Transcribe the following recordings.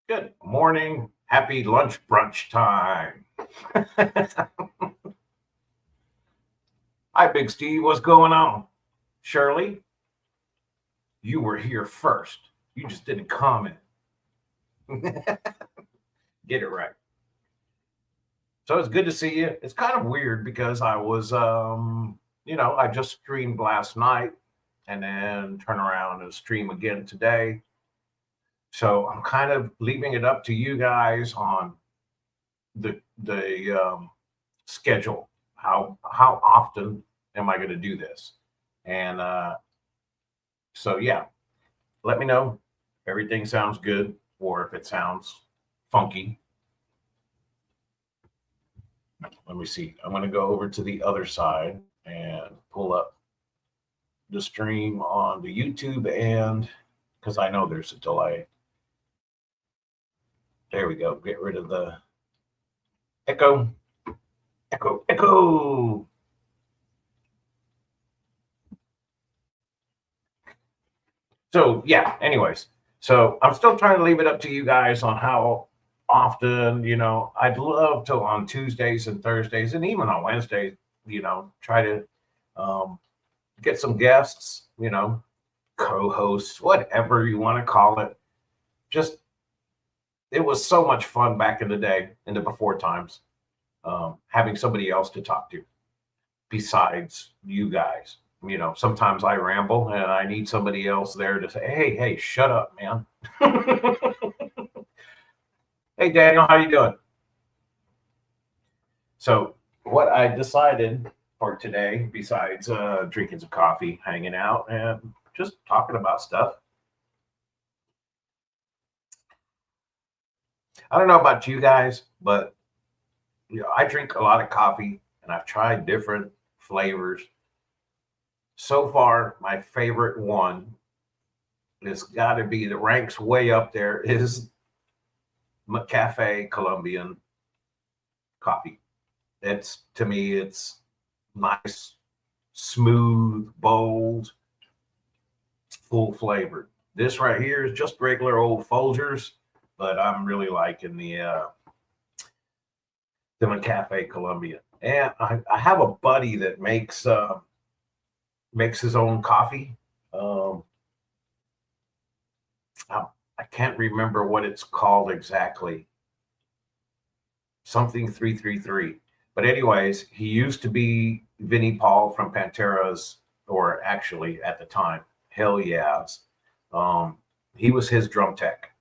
Good morning. Happy lunch brunch time. Hi, Big Steve. What's going on? Shirley, you were here first. You just didn't comment. Get it right. So it's good to see you. It's kind of weird because I was, I just streamed last night and then turn around and stream again today. So I'm kind of leaving it up to you guys on the schedule. How often am I going to do this? And so yeah, let me know if everything sounds good or if it sounds funky. Let me see. I'm going to go over to the other side and pull up the stream on the YouTube, and because I know there's a delay. There we go. Get rid of the echo. Echo. So yeah, anyways. So I'm still trying to leave it up to you guys on how often, I'd love to on Tuesdays and Thursdays and even on Wednesdays, try to get some guests, co-hosts, whatever you want to call it. Just it was so much fun back in the day, in the before times, having somebody else to talk to besides you guys. Sometimes I ramble and I need somebody else there to say, hey, shut up, man. Hey, Daniel, how you doing? So what I decided for today, besides drinking some coffee, hanging out, and just talking about stuff, I don't know about you guys, but I drink a lot of coffee and I've tried different flavors. So far, my favorite one has got to be, the ranks way up there, is McCafe Colombian coffee. It's, to me, it's nice, smooth, bold, full flavored. This right here is just regular old Folgers, but I'm really liking the McCafe Colombian. And I have a buddy that makes his own coffee. I can't remember what it's called exactly. Something 333. But anyways, he used to be Vinnie Paul from Pantera's, or actually at the time, Hell Yeahs. He was his drum tech.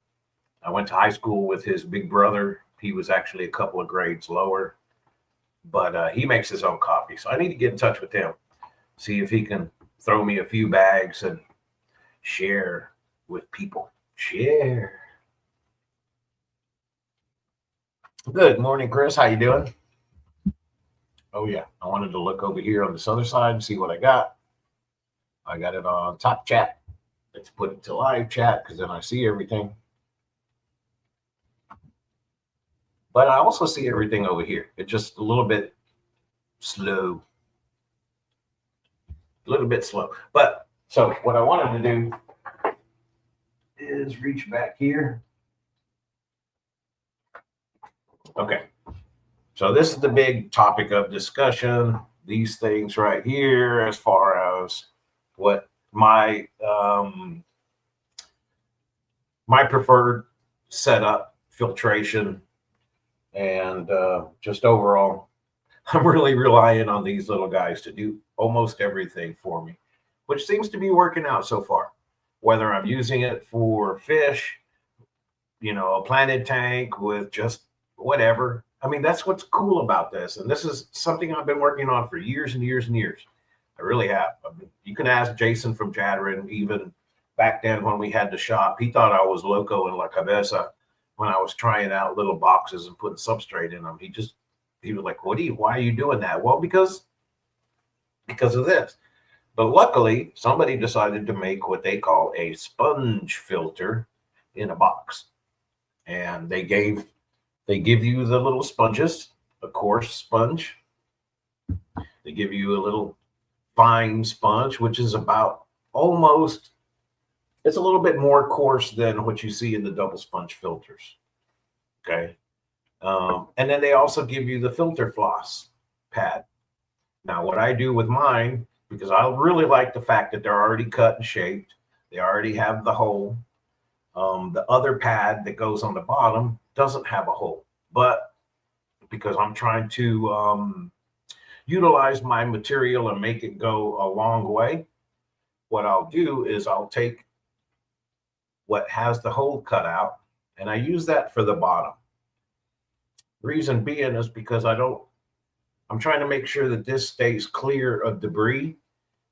I went to high school with his big brother. He was actually a couple of grades lower, but he makes his own coffee. So I need to get in touch with him, see if he can throw me a few bags and share with people. Share. Good morning, Chris. How you doing? Oh yeah, I wanted to look over here on this other side and see what I got. I got it on top chat. Let's put it to live chat because then I see everything. But I also see everything over here. It's just a little bit slow. A little bit slow. But so what I wanted to do is reach back here. Okay. So this is the big topic of discussion. These things right here, as far as what my preferred setup, filtration, and just overall, I'm really relying on these little guys to do almost everything for me, which seems to be working out so far. Whether I'm using it for fish, a planted tank with just whatever. I mean, that's what's cool about this. And this is something I've been working on for years and years and years. I really have. I mean, you can ask Jason from Jadrin, even back then when we had the shop. He thought I was loco in La Cabeza when I was trying out little boxes and putting substrate in them. He was like, why are you doing that? Well, because of this. But luckily, somebody decided to make what they call a sponge filter in a box. And they give you the little sponges, a coarse sponge. They give you a little fine sponge, which is about almost It's a little bit more coarse than what you see in the double sponge filters. Okay. And then they also give you the filter floss pad. Now, what I do with mine, because I really like the fact that they're already cut and shaped, they already have the hole. The other pad that goes on the bottom doesn't have a hole, but because I'm trying to utilize my material and make it go a long way, what I'll do is I'll take what has the hole cut out and I use that for the bottom. Reason being is because I'm trying to make sure that this stays clear of debris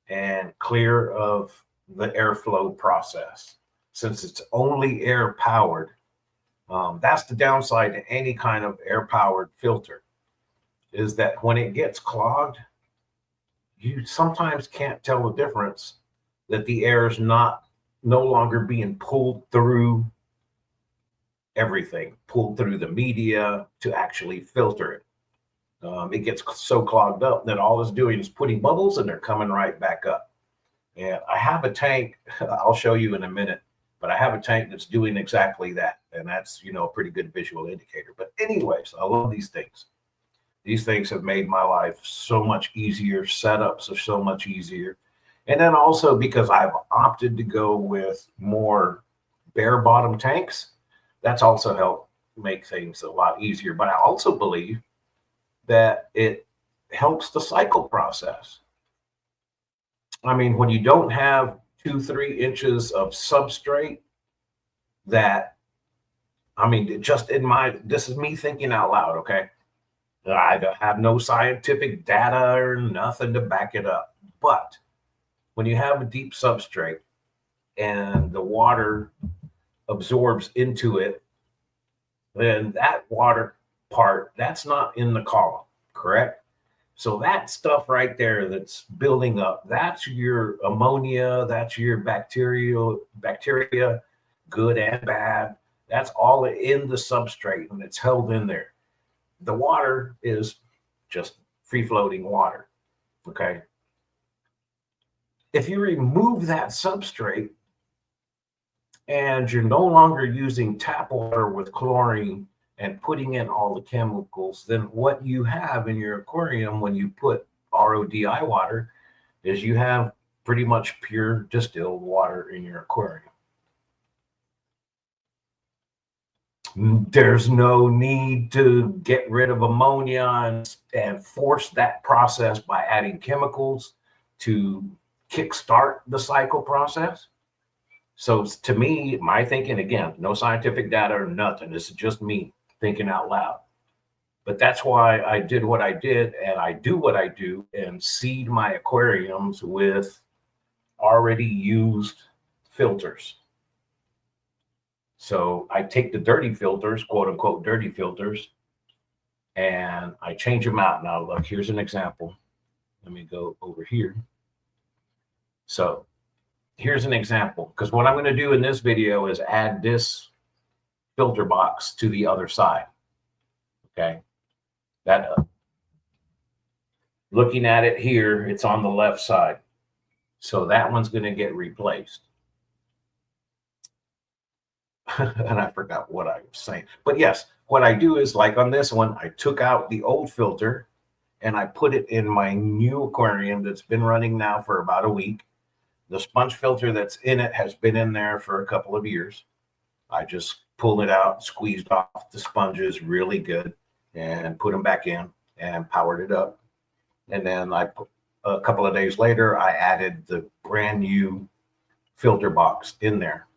and clear of the airflow process. Since it's only air powered, that's the downside to any kind of air powered filter, is that when it gets clogged, you sometimes can't tell the difference that the air is no longer being pulled through everything, pulled through the media to actually filter it. It gets so clogged up that all it's doing is putting bubbles and they're coming right back up. And I have a tank, I'll show you in a minute, but I have a tank that's doing exactly that. And that's, a pretty good visual indicator. But anyways, I love these things. These things have made my life so much easier. Setups are so much easier. And then also because I've opted to go with more bare bottom tanks, that's also helped make things a lot easier. But I also believe that it helps the cycle process. I mean, when you don't have 2-3 inches of substrate that, this is me thinking out loud, okay? I have no scientific data or nothing to back it up. But when you have a deep substrate and the water absorbs into it, then that water part, that's not in the column, correct? So that stuff right there that's building up, that's your ammonia, that's your bacteria, good and bad. That's all in the substrate and it's held in there. The water is just free floating water, okay? If you remove that substrate and you're no longer using tap water with chlorine and putting in all the chemicals, then what you have in your aquarium when you put RODI water is you have pretty much pure distilled water in your aquarium. There's no need to get rid of ammonia and force that process by adding chemicals to kickstart the cycle process. So to me, my thinking, again, no scientific data or nothing. This is just me thinking out loud. But that's why I did what I did, and I do what I do and seed my aquariums with already used filters. So I take the dirty filters, quote unquote dirty filters, and I change them out. Now look, here's an example. Let me go over here. So here's an example, because what I'm going to do in this video is add this filter box to the other side. Okay. Looking at it here, it's on the left side. So that one's going to get replaced. And I forgot what I was saying. But yes, what I do is, like on this one, I took out the old filter and I put it in my new aquarium that's been running now for about a week. The sponge filter that's in it has been in there for a couple of years. I just pulled it out, squeezed off the sponges really good, and put them back in and powered it up. And then a couple of days later, I added the brand new filter box in there.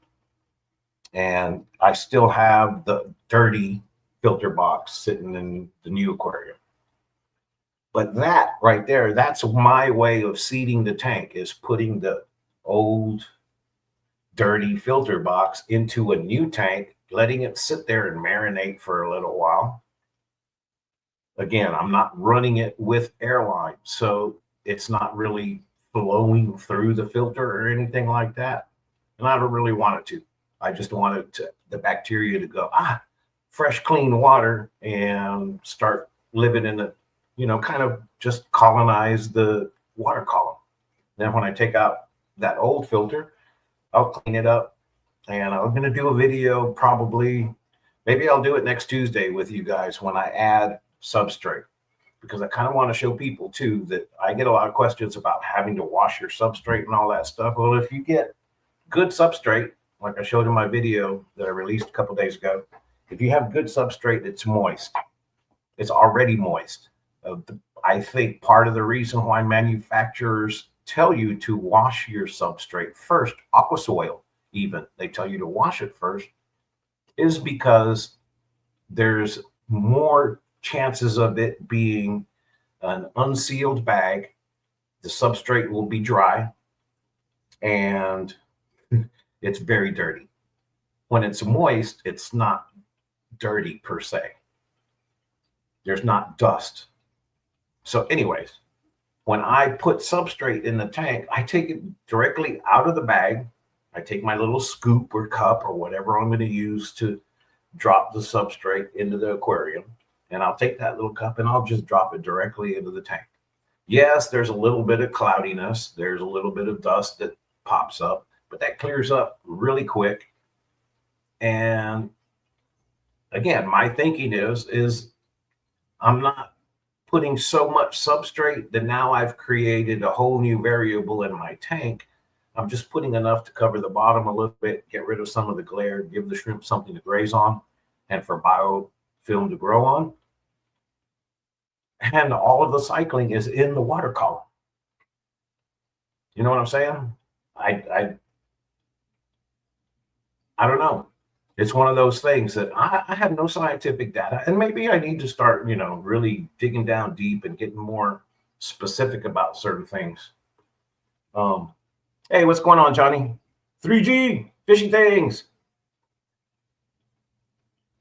And I still have the dirty filter box sitting in the new aquarium. But that right there, that's my way of seeding the tank, is putting the old dirty filter box into a new tank, letting it sit there and marinate for a little while. Again, I'm not running it with airline, so it's not really flowing through the filter or anything like that. And I don't really want it to. I just wanted the bacteria to go, fresh, clean water, and start living in the, kind of just colonize the water column. Then when I take out that old filter, I'll clean it up, and I'm going to do a video probably, maybe I'll do it next Tuesday with you guys when I add substrate, because I kind of want to show people too that I get a lot of questions about having to wash your substrate and all that stuff. Well, if you get good substrate, like I showed in my video that I released a couple days ago, if you have good substrate that's moist, it's already moist. I think part of the reason why manufacturers tell you to wash your substrate first, aqua soil, even they tell you to wash it first, is because there's more chances of it being an unsealed bag. The substrate will be dry and it's very dirty. When it's moist, it's not dirty per se. There's not dust. So, anyways, when I put substrate in the tank, I take it directly out of the bag. I take my little scoop or cup or whatever I'm going to use to drop the substrate into the aquarium. And I'll take that little cup and I'll just drop it directly into the tank. Yes, there's a little bit of cloudiness. There's a little bit of dust that pops up, but that clears up really quick. And again, my thinking is I'm not putting so much substrate that now I've created a whole new variable in my tank. I'm just putting enough to cover the bottom a little bit, get rid of some of the glare, give the shrimp something to graze on, and for biofilm to grow on. And all of the cycling is in the water column. You know what I'm saying? I don't know. It's one of those things that I have no scientific data, and maybe I need to start, really digging down deep and getting more specific about certain things. Hey, what's going on, Johnny? 3G fishy things.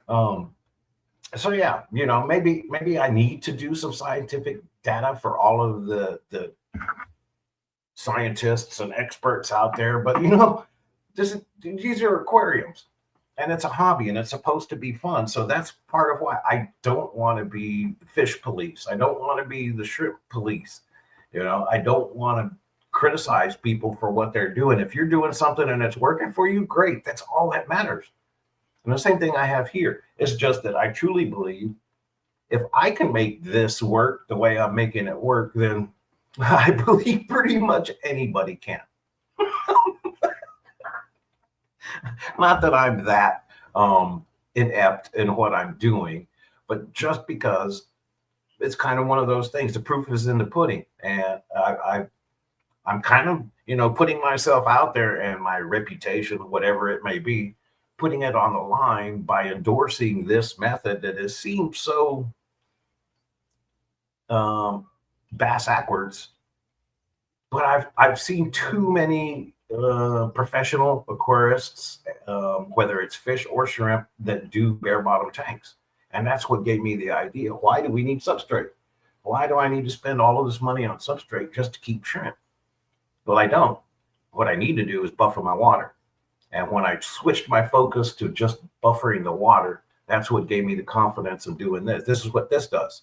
So yeah, maybe I need to do some scientific data for all of the scientists and experts out there, but these are aquariums. And it's a hobby and it's supposed to be fun. So that's part of why I don't want to be the fish police. I don't want to be the shrimp police. I don't want to criticize people for what they're doing. If you're doing something and it's working for you, great. That's all that matters. And the same thing I have here. It's just that I truly believe if I can make this work the way I'm making it work, then I believe pretty much anybody can. Not that I'm that inept in what I'm doing, but just because it's kind of one of those things. The proof is in the pudding, and I'm kind of putting myself out there and my reputation, whatever it may be, putting it on the line by endorsing this method that has seemed so bass-ackwards. But I've seen too many professional aquarists, whether it's fish or shrimp, that do bare bottom tanks. And that's what gave me the idea. Why do we need substrate? Why do I need to spend all of this money on substrate just to keep shrimp? Well, I don't. What I need to do is buffer my water. And when I switched my focus to just buffering the water, that's what gave me the confidence of doing this. This is what this does.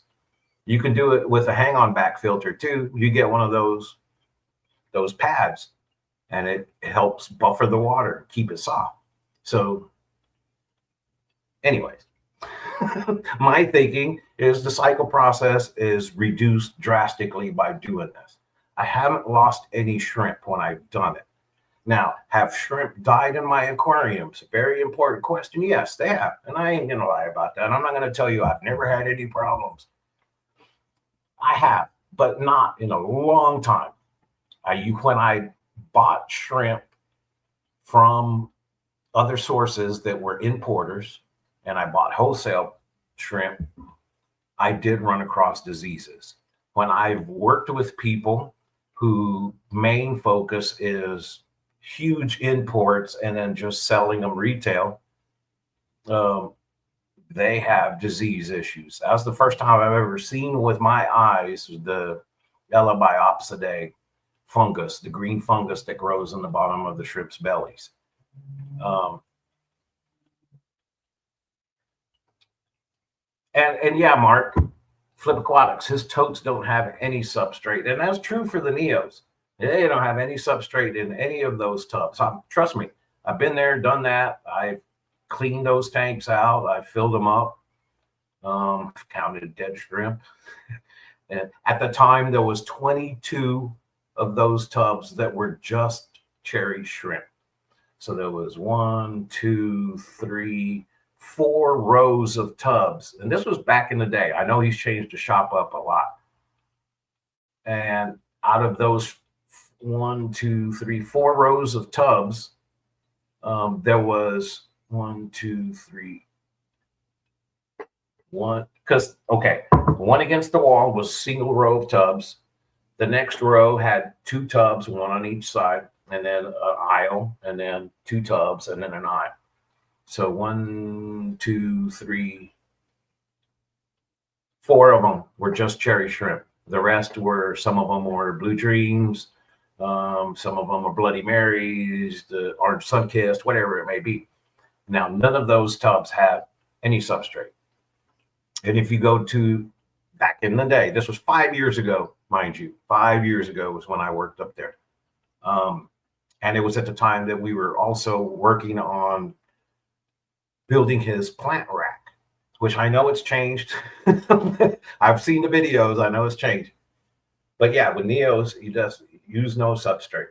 You can do it with a hang-on back filter too. You get one of those pads, and it helps buffer the water, keep it soft. So anyways, my thinking is the cycle process is reduced drastically by doing this. I haven't lost any shrimp when I've done it. Now, have shrimp died in my aquariums? Very important question. Yes, they have. And I ain't going to lie about that. I'm not going to tell you I've never had any problems. I have, but not in a long time. When I bought shrimp from other sources that were importers, and I bought wholesale shrimp, I did run across diseases. When I've worked with people whose main focus is huge imports and then just selling them retail, they have disease issues. That was the first time I've ever seen with my eyes the Elabiopsidae fungus, the green fungus that grows in the bottom of the shrimp's bellies. And yeah, Mark, Flip Aquatics, his totes don't have any substrate. And that's true for the Neos. They don't have any substrate in any of those tubs. Trust me, I've been there, done that. I've cleaned those tanks out. I filled them up. I've counted dead shrimp. And at the time, there was 22 of those tubs that were just cherry shrimp. So there was one, two, three, four rows of tubs. And this was back in the day. I know he's changed the shop up a lot. And out of those one, two, three, four rows of tubs, there was one, two, three, one. Because, okay, one against the wall was single row of tubs. The next row had two tubs, one on each side, and then an aisle, and then two tubs, and then an aisle. So one, two, three, four of them were just cherry shrimp. The rest were, some of them were Blue Dreams, some of them are Bloody Marys, the Orange Sunkissed, whatever it may be. Now, none of those tubs had any substrate. And if you go to back in the day, this was 5 years ago, mind you, 5 years ago was when I worked up there. And it was at the time that we were also working on building his plant rack, which I know it's changed. I've seen the videos. I know it's changed. But yeah, with Neos, he does use no substrate.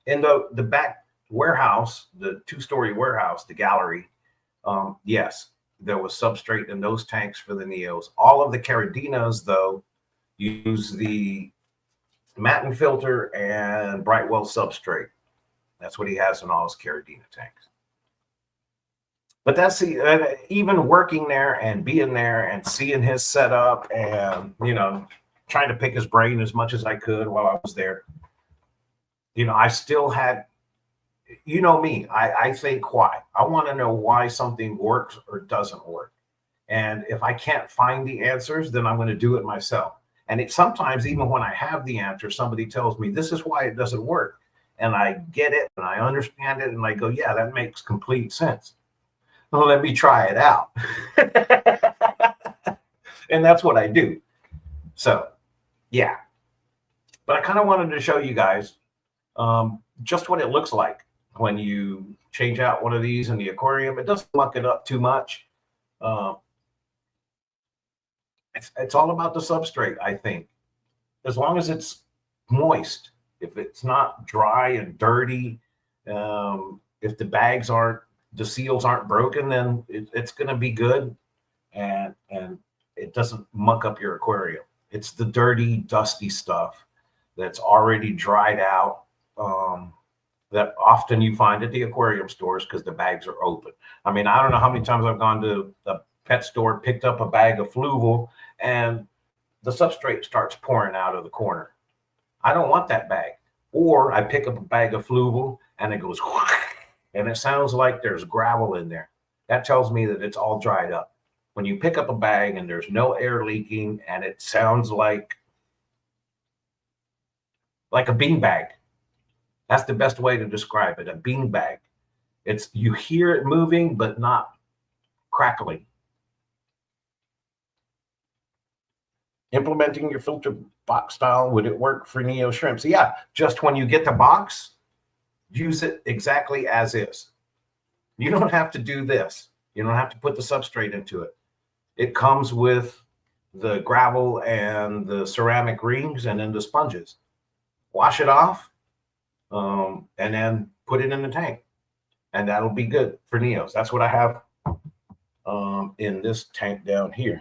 In the back warehouse, the two-story warehouse, the gallery, yes, there was substrate in those tanks for the Neos. All of the Caradinas, though, use the Matin filter and Brightwell substrate. That's what he has in all his Caradina tanks. But that's even working there and being there and seeing his setup and, trying to pick his brain as much as I could while I was there. I still had, me, I think why. I want to know why something works or doesn't work. And if I can't find the answers, then I'm going to do it myself. And sometimes, even when I have the answer, somebody tells me this is why it doesn't work. And I get it and I understand it. And I go, yeah, that makes complete sense. Well, let me try it out. And that's what I do. So, yeah. But I kind of wanted to show you guys just what it looks like when you change out one of these in the aquarium. It doesn't muck it up too much. It's all about the substrate, I think. As long as it's moist. If it's not dry and dirty, if the seals aren't broken, then it's going to be good, and it doesn't muck up your aquarium. It's the dirty, dusty stuff that's already dried out that often you find at the aquarium stores because the bags are open. I mean, I don't know how many times I've gone to the pet store, picked up a bag of Fluval, and the substrate starts pouring out of the corner. I don't want that bag. Or I pick up a bag of Fluval and it goes, and it sounds like there's gravel in there. That tells me that it's all dried up. When you pick up a bag and there's no air leaking and it sounds like a bean bag, that's the best way to describe it, a bean bag. You hear it moving, but not crackling. Implementing your filter box style, would it work for Neo shrimps? Yeah, just when you get the box, use it exactly as is. You don't have to do this. You don't have to put the substrate into it. It comes with the gravel and the ceramic rings and then the sponges. Wash it off and then put it in the tank. And that'll be good for Neos. That's what I have in this tank down here.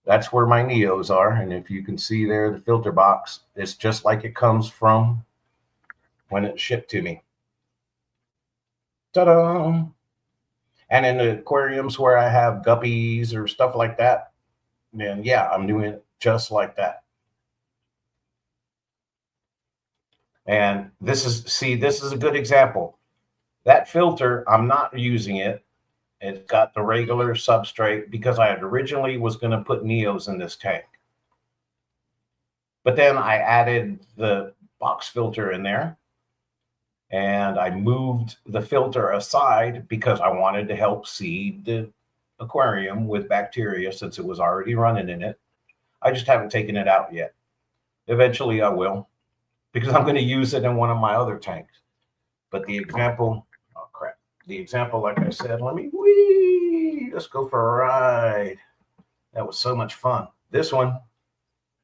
That's where my Neos are. And if you can see there, the filter box, it's just like it comes from when it's shipped to me. Ta-da! And in the aquariums where I have guppies or stuff like that, then yeah, I'm doing it just like that. And this is a good example. That filter, I'm not using it. It's got the regular substrate because I had originally was going to put Neos in this tank. But then I added the box filter in there. And I moved the filter aside because I wanted to help seed the aquarium with bacteria since it was already running in it. I just haven't taken it out yet. Eventually I will, because I'm going to use it in one of my other tanks. But the example, oh crap, the example, like I said, let's go for a ride. That was so much fun. This one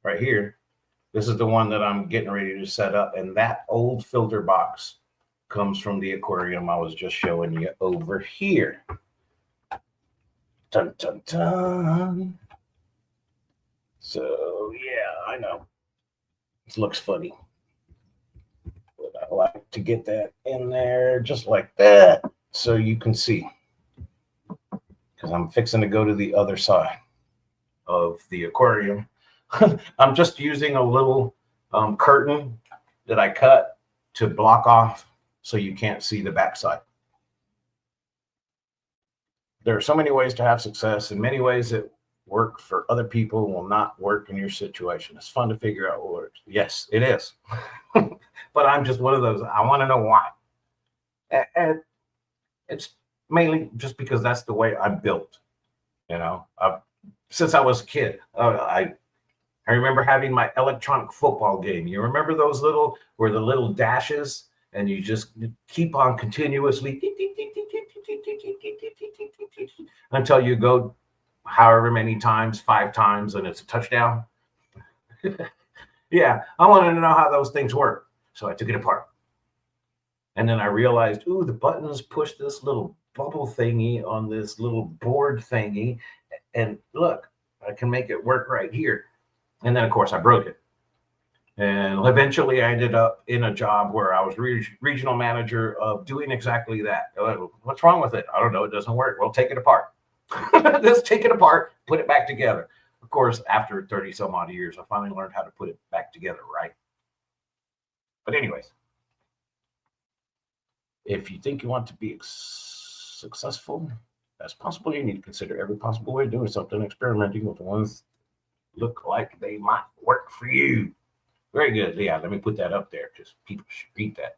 right here, this is the one that I'm getting ready to set up. And that old filter box comes from the aquarium I was just showing you over here. Dun, dun, dun. So, yeah, I know. It looks funny. But I like to get that in there just like that so you can see. Because I'm fixing to go to the other side of the aquarium. I'm just using a little curtain that I cut to block off so you can't see the backside. There are so many ways to have success, and many ways that work for other people will not work in your situation. It's fun to figure out what works. Yes, it is. But I'm just one of those. I want to know why. And it's mainly just because that's the way I'm built. You know, since I was a kid, I remember having my electronic football game. You remember those the little dashes, and you just keep on continuously until you go however many times, 5 times, and it's a touchdown. Yeah, I wanted to know how those things work. So I took it apart. And then I realized, ooh, the buttons push this little bubble thingy on this little board thingy. And look, I can make it work right here. And then, of course, I broke it. And eventually I ended up in a job where I was regional manager of doing exactly that. What's wrong with it? I don't know. It doesn't work. Well, take it apart. Let's take it apart, put it back together. Of course, after 30 some odd years, I finally learned how to put it back together right. But anyways, if you think you want to be successful as possible, you need to consider every possible way of doing something, experimenting with the ones look like they might work for you. Very good. Yeah, let me put that up there because people should read that.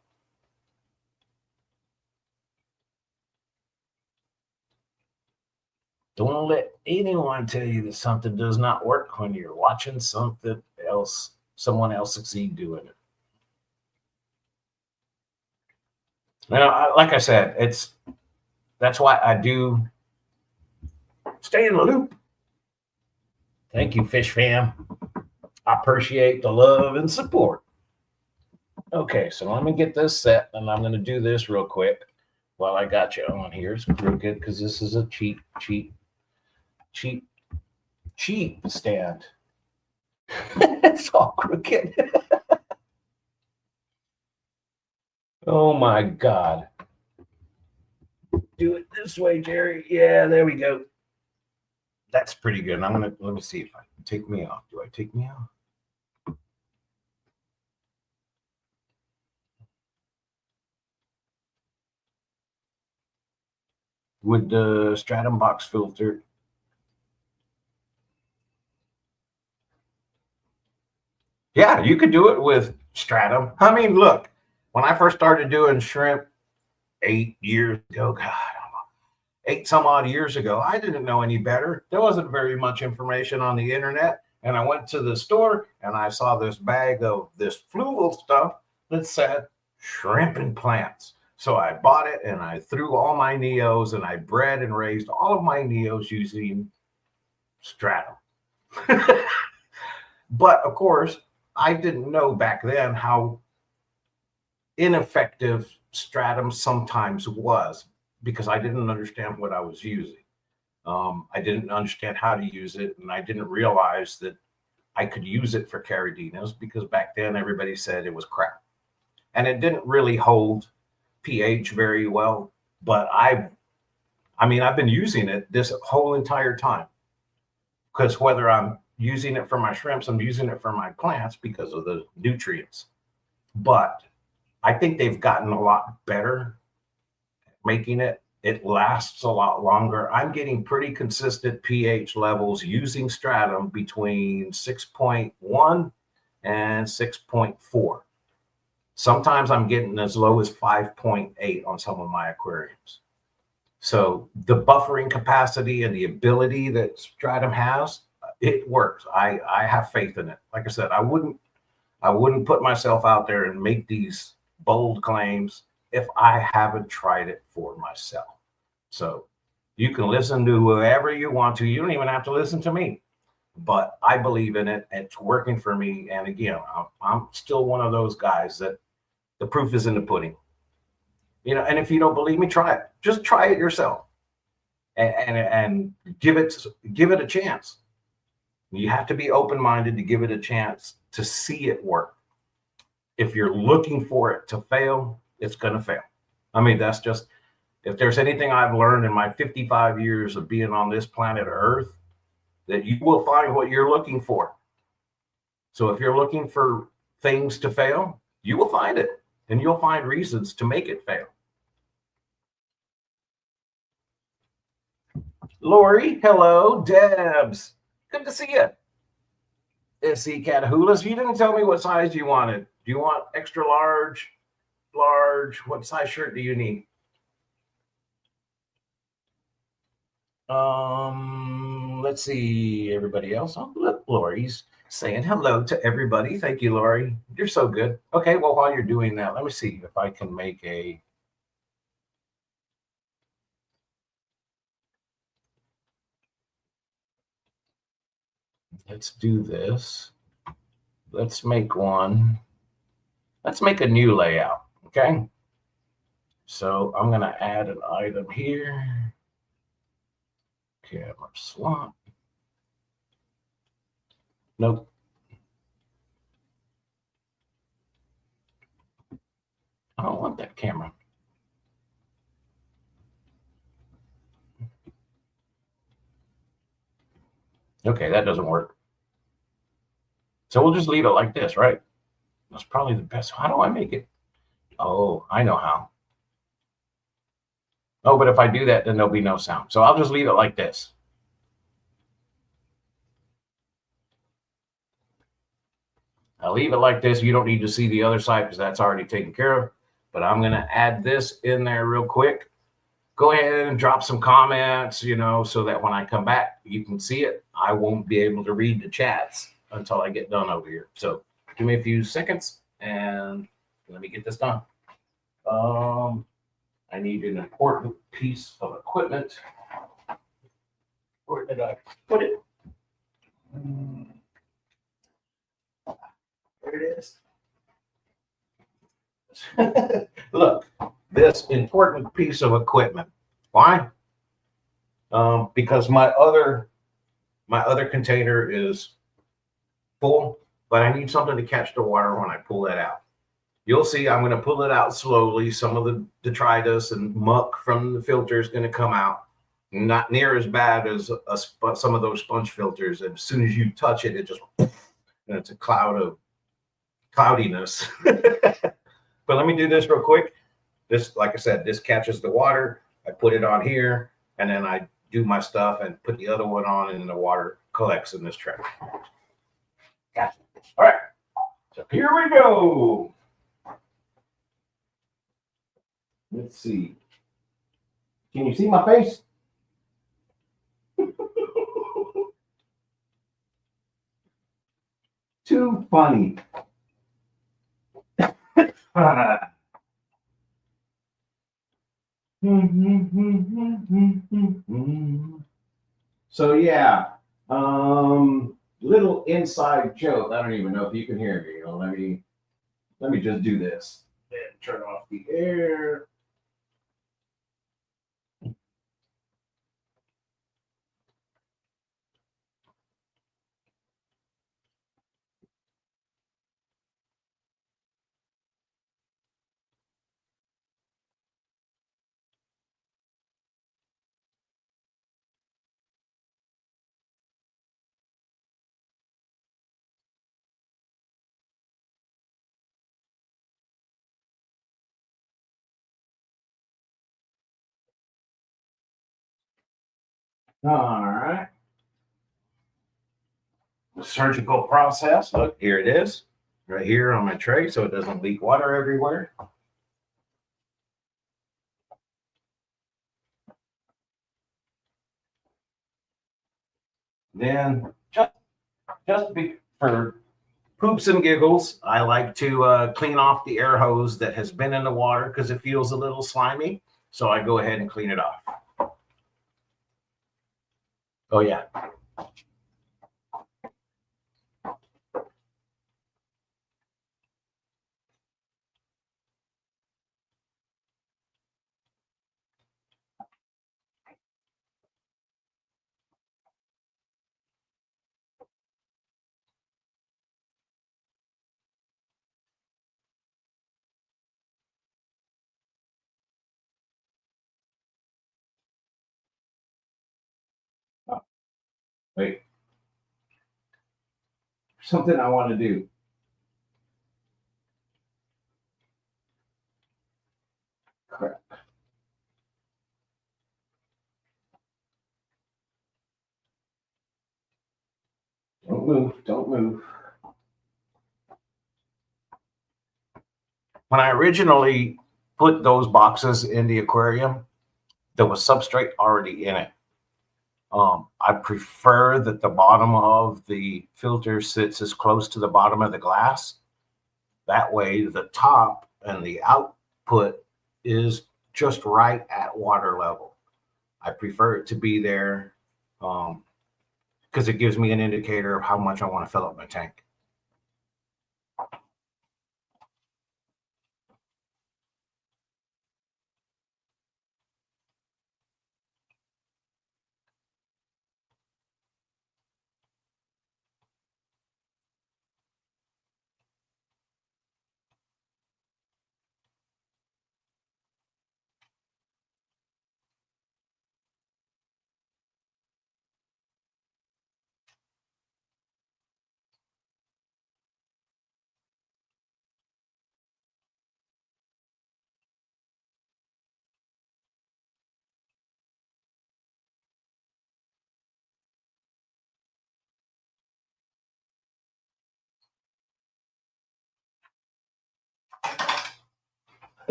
Don't let anyone tell you that something does not work when you're watching someone else succeed doing it. Now, like I said, that's why I do stay in the loop. Thank you, Fish Fam. I appreciate the love and support. Okay, so let me get this set, and I'm going to do this real quick while I got you on here. It's real good because this is a cheap stand. It's all crooked. Oh my God. Do it this way, Jerry. Yeah, there we go. That's pretty good. Let me see if I can take me off. Do I take me off? With the stratum box filter. Yeah, you could do it with stratum. I mean, look, when I first started doing shrimp 8 years ago, God, 8 some odd years ago, I didn't know any better. There wasn't very much information on the internet. And I went to the store and I saw this bag of this fluval stuff that said shrimp and plants. So I bought it and I threw all my neos and I bred and raised all of my neos using stratum. But of course, I didn't know back then how ineffective stratum sometimes was because I didn't understand what I was using. I didn't understand how to use it, and I didn't realize that I could use it for caridinas because back then everybody said it was crap. And it didn't really hold pH very well, but I've been using it this whole entire time because whether I'm using it for my shrimps, I'm using it for my plants because of the nutrients. But I think they've gotten a lot better at making it. It lasts a lot longer. I'm getting pretty consistent pH levels using stratum between 6.1 and 6.4. Sometimes I'm getting as low as 5.8 on some of my aquariums. So the buffering capacity and the ability that stratum has, it works. I have faith in it. Like I said, I wouldn't put myself out there and make these bold claims if I haven't tried it for myself. So you can listen to whoever you want to. You don't even have to listen to me, but I believe in it. It's working for me. And again, I'm still one of those guys that the proof is in the pudding. And if you don't believe me, try it. Just try it yourself, and give it a chance. You have to be open minded to give it a chance to see it work. If you're looking for it to fail, it's going to fail. I mean, that's just, if there's anything I've learned in my 55 years of being on this planet Earth, that you will find what you're looking for. So if you're looking for things to fail, you will find it, and you'll find reasons to make it fail. Lori, hello. Debs, good to see you. SC Catahoula's. You didn't tell me what size you wanted. Do you want extra large, large? What size shirt do you need? Let's see. Everybody else. Oh, look, Lori's saying hello to everybody. Thank you, Lori. You're so good. Okay, well, while you're doing that, let me see if I can make a. Let's do this. Let's make one. Let's make a new layout. Okay. So I'm going to add an item here. Camera slot. Nope. I don't want that camera. Okay, that doesn't work. So we'll just leave it like this, right? That's probably the best. How do I make it? Oh, I know how. Oh, but if I do that, then there'll be no sound. So I'll just leave it like this. I'll leave it like this. You don't need to see the other side because that's already taken care of. But I'm going to add this in there real quick. Go ahead and drop some comments, so that when I come back, you can see it. I won't be able to read the chats until I get done over here. So give me a few seconds and let me get this done. I need an important piece of equipment. Where did I put it? There it is. Look, this important piece of equipment. Why? Because my other container is full, but I need something to catch the water when I pull that out. You'll see I'm going to pull it out slowly. Some of the detritus and muck from the filter is going to come out. Not near as bad as some of those sponge filters. And as soon as you touch it, it just, and it's a cloud of cloudiness. But let me do this real quick. This, like I said, this catches the water. I put it on here, and then I do my stuff and put the other one on, and the water collects in this tray. Gotcha. All right. So here we go. Let's see. Can you see my face? Too funny. So yeah, little inside joke. I don't even know if you can hear me. Let me just do this and turn off the air. All right. The surgical process. Look, here it is, right here on my tray, so it doesn't leak water everywhere. Then for poops and giggles, I like to clean off the air hose that has been in the water because it feels a little slimy. So I go ahead and clean it off. Oh yeah. Oh, wait. Something I want to do. Crap. Don't move. Don't move. When I originally put those boxes in the aquarium, there was substrate already in it. I prefer that the bottom of the filter sits as close to the bottom of the glass. That way, the top and the output is just right at water level. I prefer it to be there because it gives me an indicator of how much I want to fill up my tank.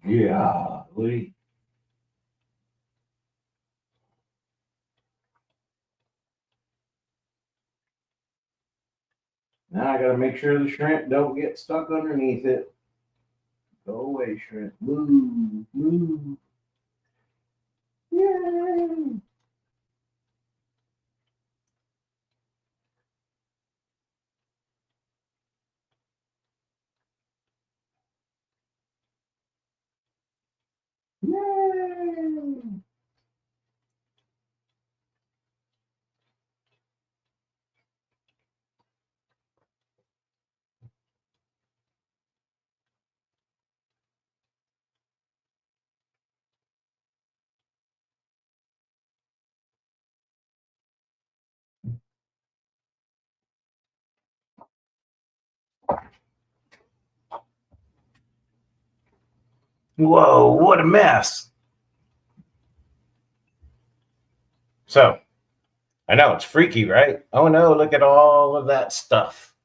Yeah, Lee. Now I got to make sure the shrimp don't get stuck underneath it. Go away, shrimp. Move, move. Yay! Yay! Whoa, what a mess. So, I know it's freaky, right? Oh no, look at all of that stuff.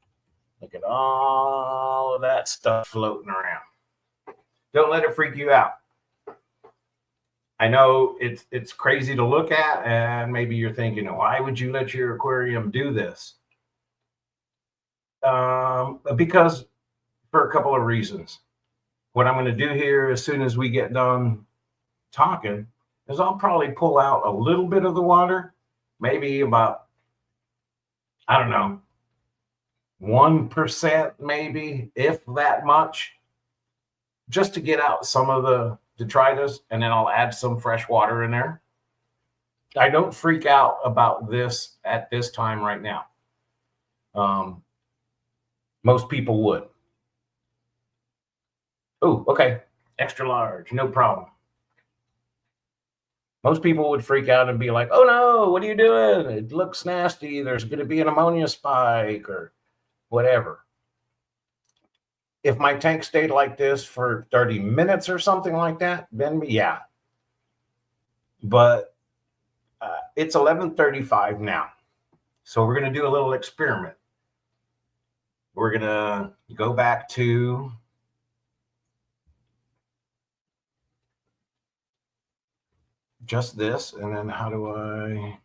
Look at all of that stuff floating around. Don't let it freak you out. I know it's crazy to look at, and maybe you're thinking, why would you let your aquarium do this? Because for a couple of reasons. What I'm going to do here, as soon as we get done talking, is I'll probably pull out a little bit of the water, maybe about, I don't know, 1%, maybe, if that much, just to get out some of the detritus, and then I'll add some fresh water in there. I don't freak out about this at this time right now. Most people would. Oh, okay. Extra large, no problem. Most people would freak out and be like, oh no, what are you doing? It looks nasty. There's going to be an ammonia spike or whatever. If my tank stayed like this for 30 minutes or something like that, then yeah. But it's 11:35 now. So we're going to do a little experiment. We're going to go back to just this. And then how do I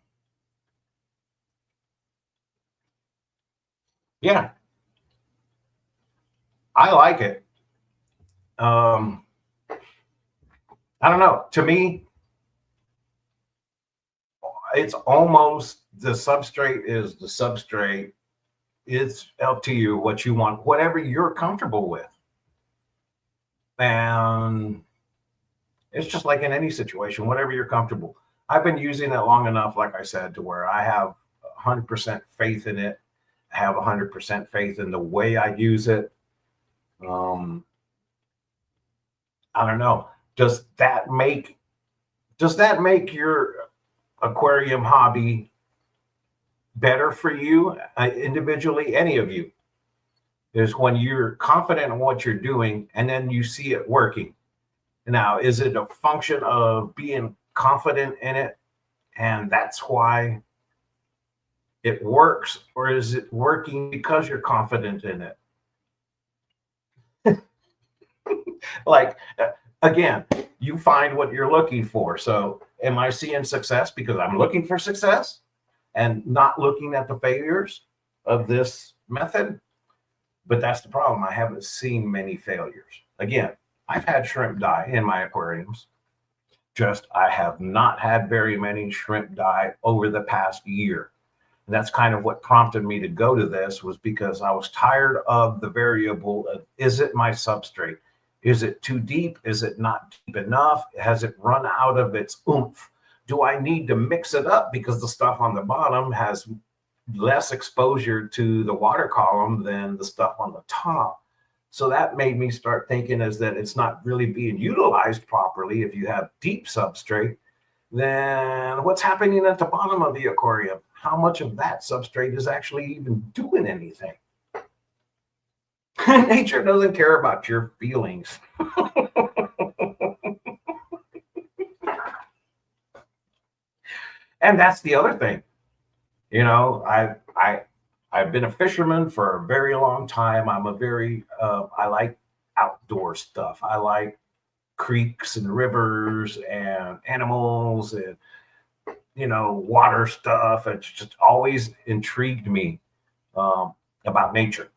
Yeah, I like it. Um, I don't know. To me, it's almost the substrate is the substrate. It's up to you what you want, whatever you're comfortable with. And it's just like in any situation, whatever you're comfortable. I've been using it long enough, like I said, to where I have 100% faith in it. I have 100% faith in the way I use it. Um, I don't know. Does that make does that make your aquarium hobby better for you individually? Any of you is when you're confident in what you're doing and then you see it working. Now, is it a function of being confident in it and that's why it works, or is it working because you're confident in it? Like, again, you find what you're looking for. So, am I seeing success because I'm looking for success and not looking at the failures of this method? But that's the problem. I haven't seen many failures. Again, I've had shrimp die in my aquariums. Just I have not had very many shrimp die over the past year. And that's kind of what prompted me to go to this, was because I was tired of the variable of, is it my substrate? Is it too deep? Is it not deep enough? Has it run out of its oomph? Do I need to mix it up because the stuff on the bottom has less exposure to the water column than the stuff on the top? So that made me start thinking is that it's not really being utilized properly. If you have deep substrate, then what's happening at the bottom of the aquarium? How much of that substrate is actually even doing anything? Nature doesn't care about your feelings. And that's the other thing. You know, I've been a fisherman for a very long time. I'm a very I like outdoor stuff. I like creeks and rivers and animals and water stuff. It's just always intrigued me about nature.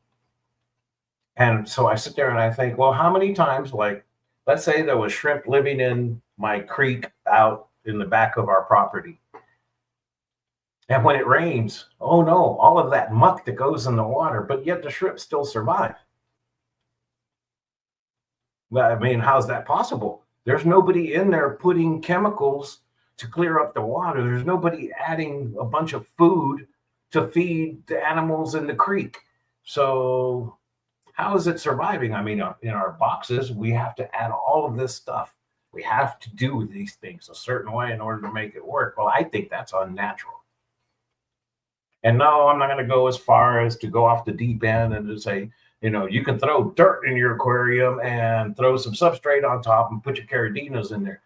And so I sit there and I think, well, how many times, like, let's say there was shrimp living in my creek out in the back of our property. And when it rains, oh no, all of that muck that goes in the water, but yet the shrimp still survive. Well, I mean, how's that possible? There's nobody in there putting chemicals to clear up the water. There's nobody adding a bunch of food to feed the animals in the creek. So how is it surviving? I mean, in our boxes, we have to add all of this stuff. We have to do these things a certain way in order to make it work. Well, I think that's unnatural. And no, I'm not going to go as far as to go off the deep end and to say, you can throw dirt in your aquarium and throw some substrate on top and put your caradinas in there.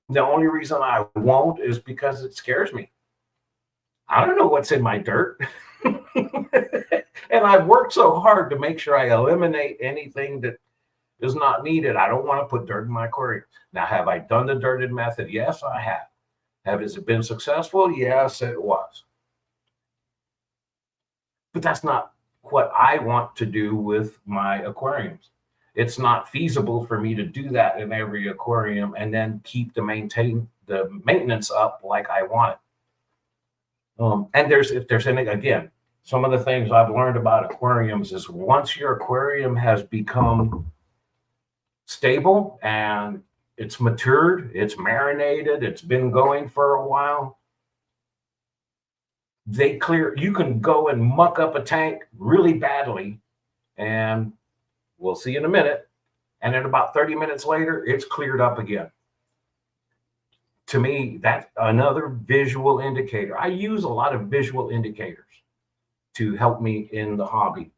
The only reason I won't is because it scares me. I don't know what's in my dirt. And I've worked so hard to make sure I eliminate anything that is not needed. I don't want to put dirt in my aquarium. Now, have I done the dirted method? Yes, I have. Has it been successful? Yes, it was. But that's not what I want to do with my aquariums. It's not feasible for me to do that in every aquarium and then keep the maintenance up like I want it. And if there's any, again, some of the things I've learned about aquariums is once your aquarium has become stable and it's matured, it's marinated, it's been going for a while, you can go and muck up a tank really badly, and we'll see in a minute. And then about 30 minutes later, it's cleared up again. To me, that's another visual indicator. I use a lot of visual indicators to help me in the hobby.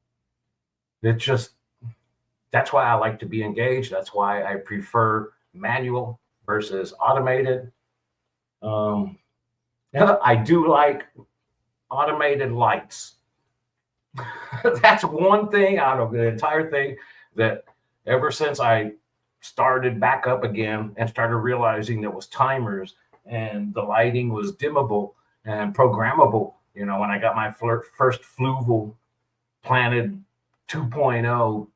That's why I like to be engaged. That's why I prefer manual versus automated. I do like automated lights. That's one thing out of the entire thing that ever since I started back up again and started realizing there was timers and the lighting was dimmable and programmable. When I got my first fluval planted 2.0,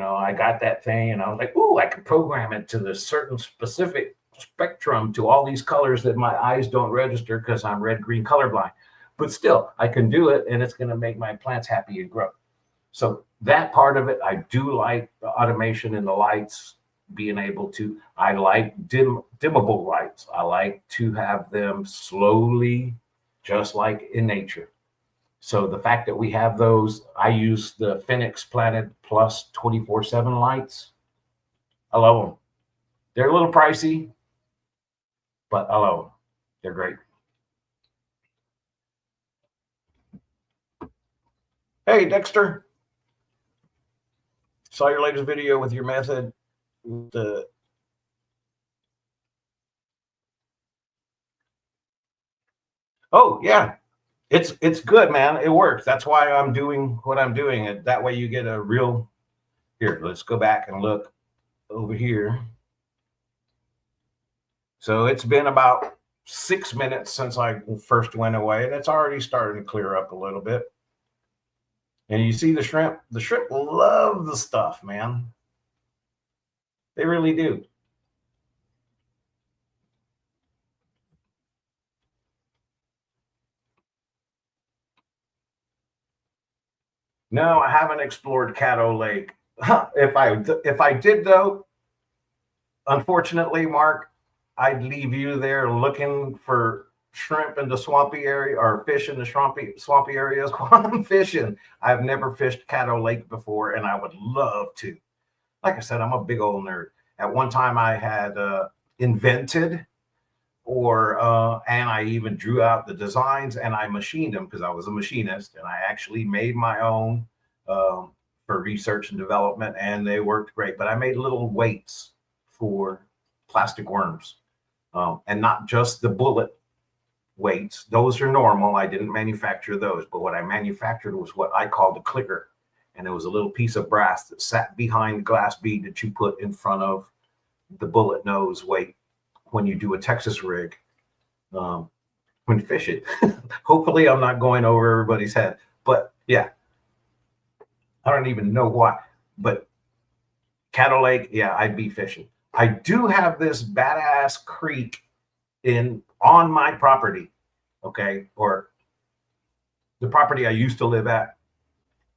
I got that thing and I was like, ooh, I can program it to the certain specific spectrum to all these colors that my eyes don't register because I'm red-green colorblind. But still, I can do it and it's going to make my plants happy and grow. So that part of it, I do like the automation in the lights, being able to, I like dimmable lights. I like to have them slowly, just like in nature. So the fact that we have those, I use the Phoenix Planet Plus 24/7 lights. I love them. They're a little pricey, but I love them. They're great. Hey, Dexter. Saw your latest video with your method. Oh, yeah. It's good, man. It works. That's why I'm doing what I'm doing. And that way you get a real, here, let's go back and look over here. So it's been about 6 minutes since I first went away, and it's already starting to clear up a little bit. And you see the shrimp? The shrimp love the stuff, man. They really do. No, I haven't explored Caddo Lake. If I did though, unfortunately, Mark, I'd leave you there looking for shrimp in the swampy area or fish in the swampy areas while I'm fishing. I've never fished Caddo Lake before, and I would love to. Like I said, I'm a big old nerd. At one time, I had invented and I even drew out the designs and I machined them because I was a machinist, and I actually made my own for research and development, and they worked great. But I made little weights for plastic worms, and not just the bullet weights. Those are normal. I didn't manufacture those, but what I manufactured was what I called a clicker. And it was a little piece of brass that sat behind the glass bead that you put in front of the bullet nose weight when you do a Texas rig, when fishing. Hopefully I'm not going over everybody's head, but yeah, I don't even know why, but Caddo Lake, yeah, I'd be fishing. I do have this badass creek on my property, okay, or the property I used to live at.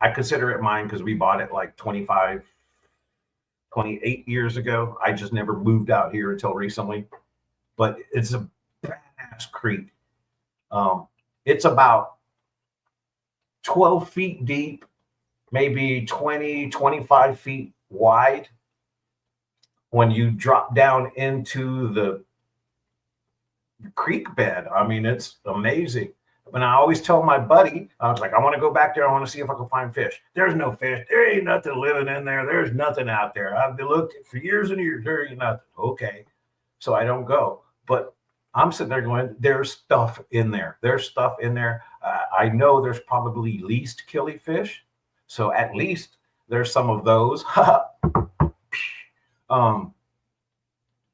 I consider it mine because we bought it like 28 years ago. I just never moved out here until recently. But it's a badass creek. It's about 12 feet deep, maybe 20, 25 feet wide. When you drop down into the creek bed, I mean, it's amazing. And I always tell my buddy, I was like, I want to go back there. I want to see if I can find fish. There's no fish. There ain't nothing living in there. There's nothing out there. I've looked for years and years. There ain't nothing. Okay. So I don't go. But I'm sitting there going, there's stuff in there. There's stuff in there. I know there's probably least killifish. So at least there's some of those. And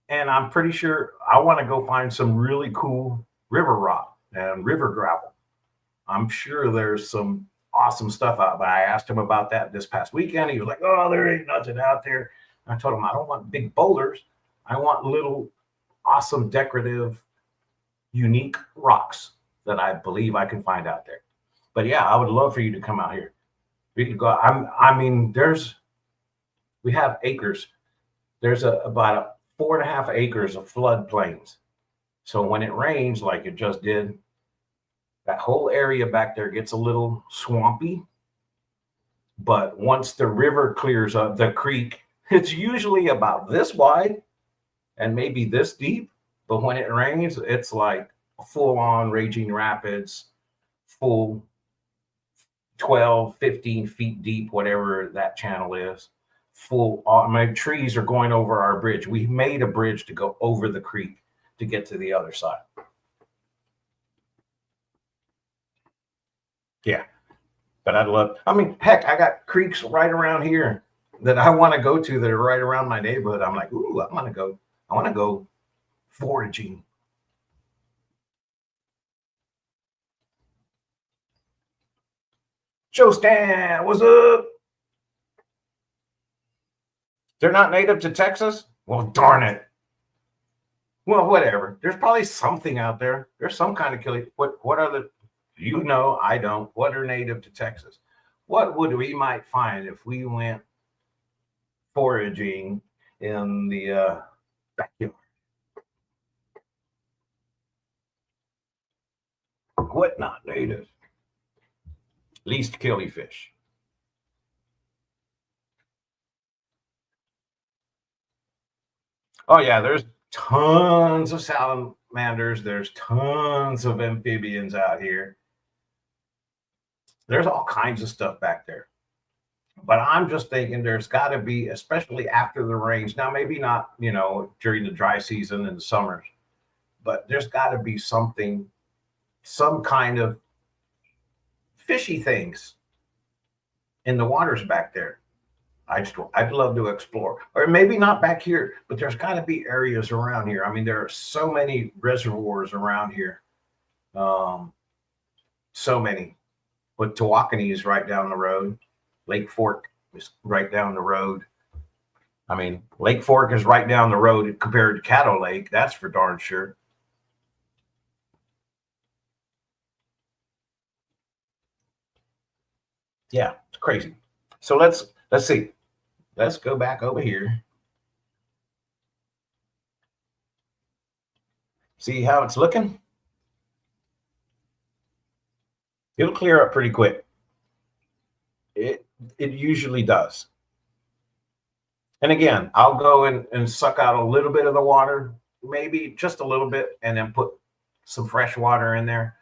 I'm pretty sure I want to go find some really cool river rock and river gravel. I'm sure there's some awesome stuff out, but I asked him about that this past weekend. He was like, oh, there ain't nothing out there. I told him, I don't want big boulders. I want little awesome, decorative, unique rocks that I believe I can find out there. But yeah, I would love for you to come out here. We could go. We have acres. There's about 4.5 acres of floodplains. So when it rains, like it just did, that whole area back there gets a little swampy. But once the river clears up, the creek, it's usually about this wide and maybe this deep. But when it rains, it's like full on raging rapids, full 12, 15 feet deep, whatever that channel is. Full, my trees are going over our bridge. We made a bridge to go over the creek to get to the other side. Yeah, but heck, I got creeks right around here that I want to go to that are right around my neighborhood. I'm like, ooh, I want to go foraging. Joe Stan, what's up? They're not native to Texas? Well, darn it. Well, whatever. There's probably something out there. There's some kind of killing. What are the, you know, I don't. What are native to Texas? What would we might find if we went foraging in the backyard? What not native? Least killifish. Oh yeah, there's tons of salamanders. There's tons of amphibians out here. There's all kinds of stuff back there. But I'm just thinking there's got to be, especially after the rains. Now, maybe not, during the dry season in the summers, but there's got to be something, some kind of fishy things in the waters back there. I'd love to explore, or maybe not back here, but there's got to be areas around here. I mean, there are so many reservoirs around here, so many. But Tawakoni is right down the road. Lake Fork is right down the road. I mean, Lake Fork is right down the road compared to Caddo Lake. That's for darn sure. Yeah, it's crazy. So let's see. Let's go back over here. See how it's looking? It'll clear up pretty quick. It usually does. And again, I'll go and suck out a little bit of the water, maybe just a little bit, and then put some fresh water in there.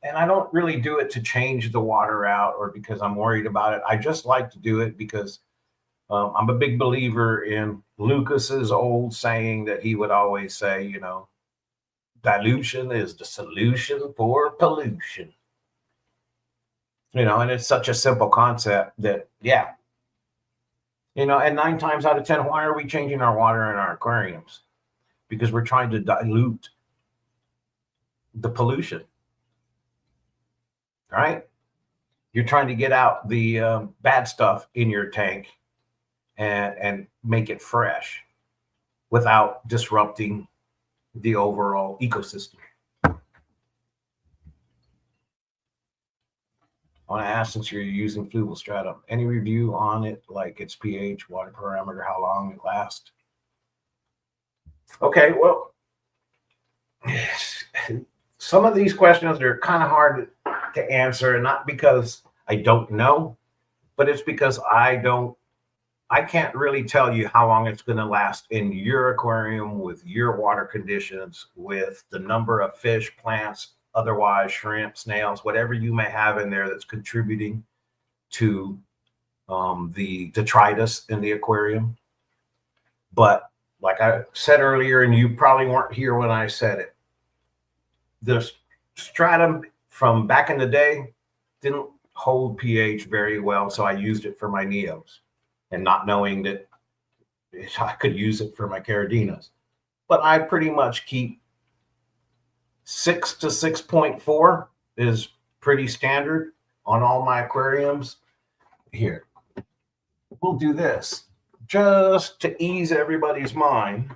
And I don't really do it to change the water out or because I'm worried about it. I just like to do it because I'm a big believer in Lucas's old saying that he would always say, dilution is the solution for pollution. And it's such a simple concept that, yeah. And 9 times out of 10, why are we changing our water in our aquariums? Because we're trying to dilute the pollution. Right? You're trying to get out the bad stuff in your tank and make it fresh without disrupting the overall ecosystem. I want to ask, since you're using fluval stratum, any review on it, like its pH, water parameter, how long it lasts? Okay, well, some of these questions are kind of hard to answer, and not because I don't know, but it's because I can't really tell you how long it's going to last in your aquarium with your water conditions, with the number of fish, plants, otherwise shrimp, snails, whatever you may have in there that's contributing to the detritus in the aquarium. But like I said earlier, and you probably weren't here when I said it, the stratum from back in the day didn't hold pH very well, so I used it for my neos, and not knowing that I could use it for my Caradinas. But I pretty much keep 6 to 6.4 is pretty standard on all my aquariums. Here, we'll do this just to ease everybody's mind.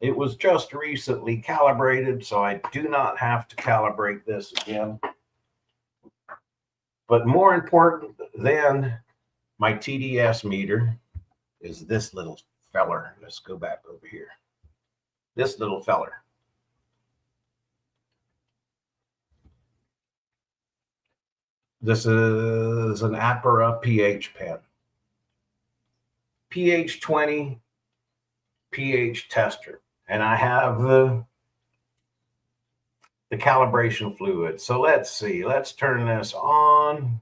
It was just recently calibrated, so I do not have to calibrate this again. But more important than my TDS meter is this little feller. Let's go back over here. This little feller. This is an Apera pH pen. pH 20 pH tester. And I have the calibration fluid. So let's see. Let's turn this on.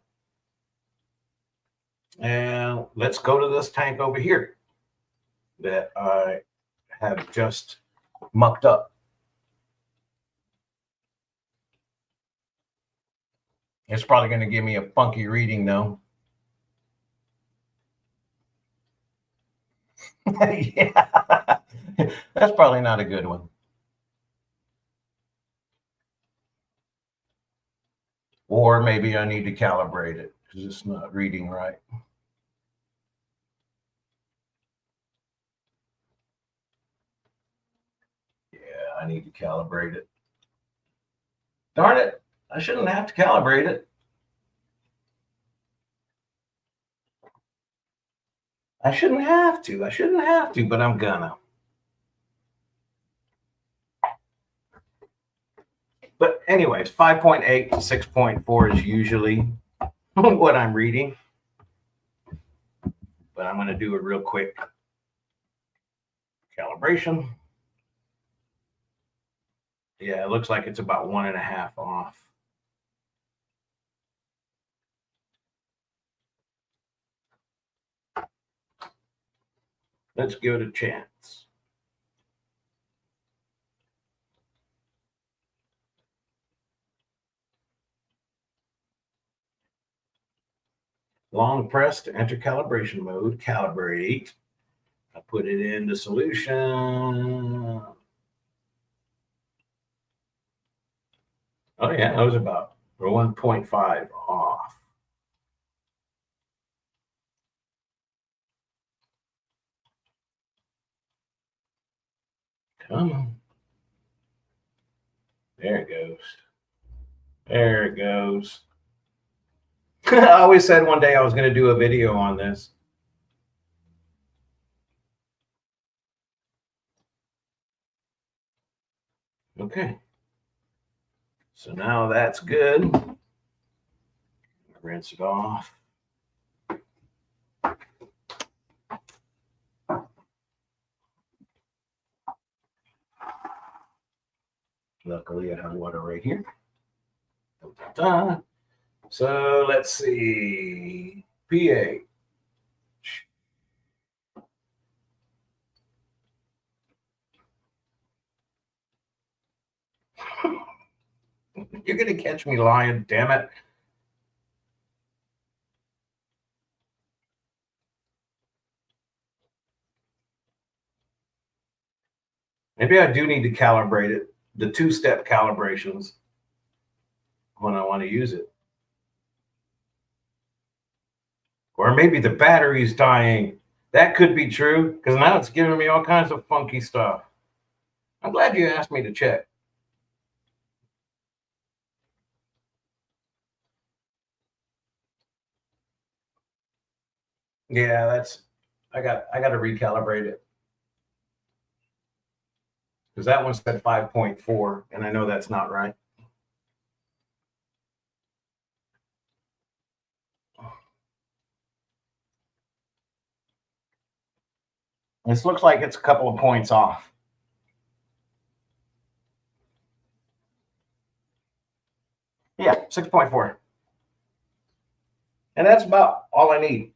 And let's go to this tank over here that I have just mucked up. It's probably going to give me a funky reading, though. Yeah, that's probably not a good one. Or maybe I need to calibrate it because it's not reading right. Yeah, I need to calibrate it. Darn it, I shouldn't have to calibrate it. I shouldn't have to, but I'm gonna. But anyways, 5.8 to 6.4 is usually what I'm reading. But I'm gonna do a real quick calibration. Yeah, it looks like it's about 1.5 off. Let's give it a chance. Long press to enter calibration mode. Calibrate. I put it into solution. Oh yeah, that was about 1.5 off. Come on. There it goes. There it goes. I always said one day I was going to do a video on this. Okay. So now that's good. Rinse it off. Luckily, I have water right here. So let's see. pH. You're going to catch me lying, damn it. Maybe I do need to calibrate it, the two-step calibrations, when I want to use it. Or maybe the battery's dying. That could be true, because now it's giving me all kinds of funky stuff. I'm glad you asked me to check. Yeah, I got to recalibrate it. Because that one said 5.4, and I know that's not right. This looks like it's a couple of points off. Yeah, 6.4. And that's about all I need.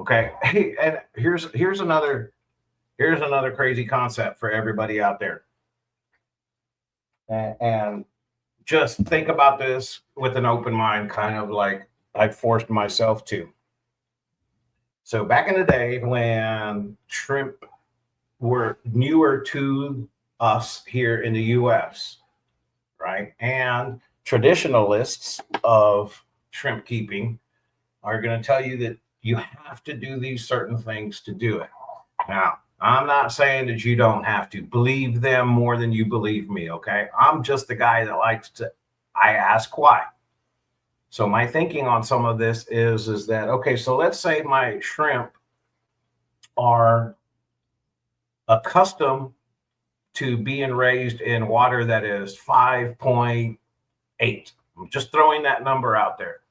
Okay. Hey, and here's another crazy concept for everybody out there. And just think about this with an open mind, kind of like I forced myself to. So back in the day when shrimp were newer to us here in the US, right? And traditionalists of shrimp keeping are going to tell you that you have to do these certain things to do it. Now, I'm not saying that you don't have to believe them more than you believe me, okay? I'm just the guy that likes to, I ask why. So my thinking on some of this is that, okay, so let's say my shrimp are accustomed to being raised in water that is 5.8. I'm just throwing that number out there.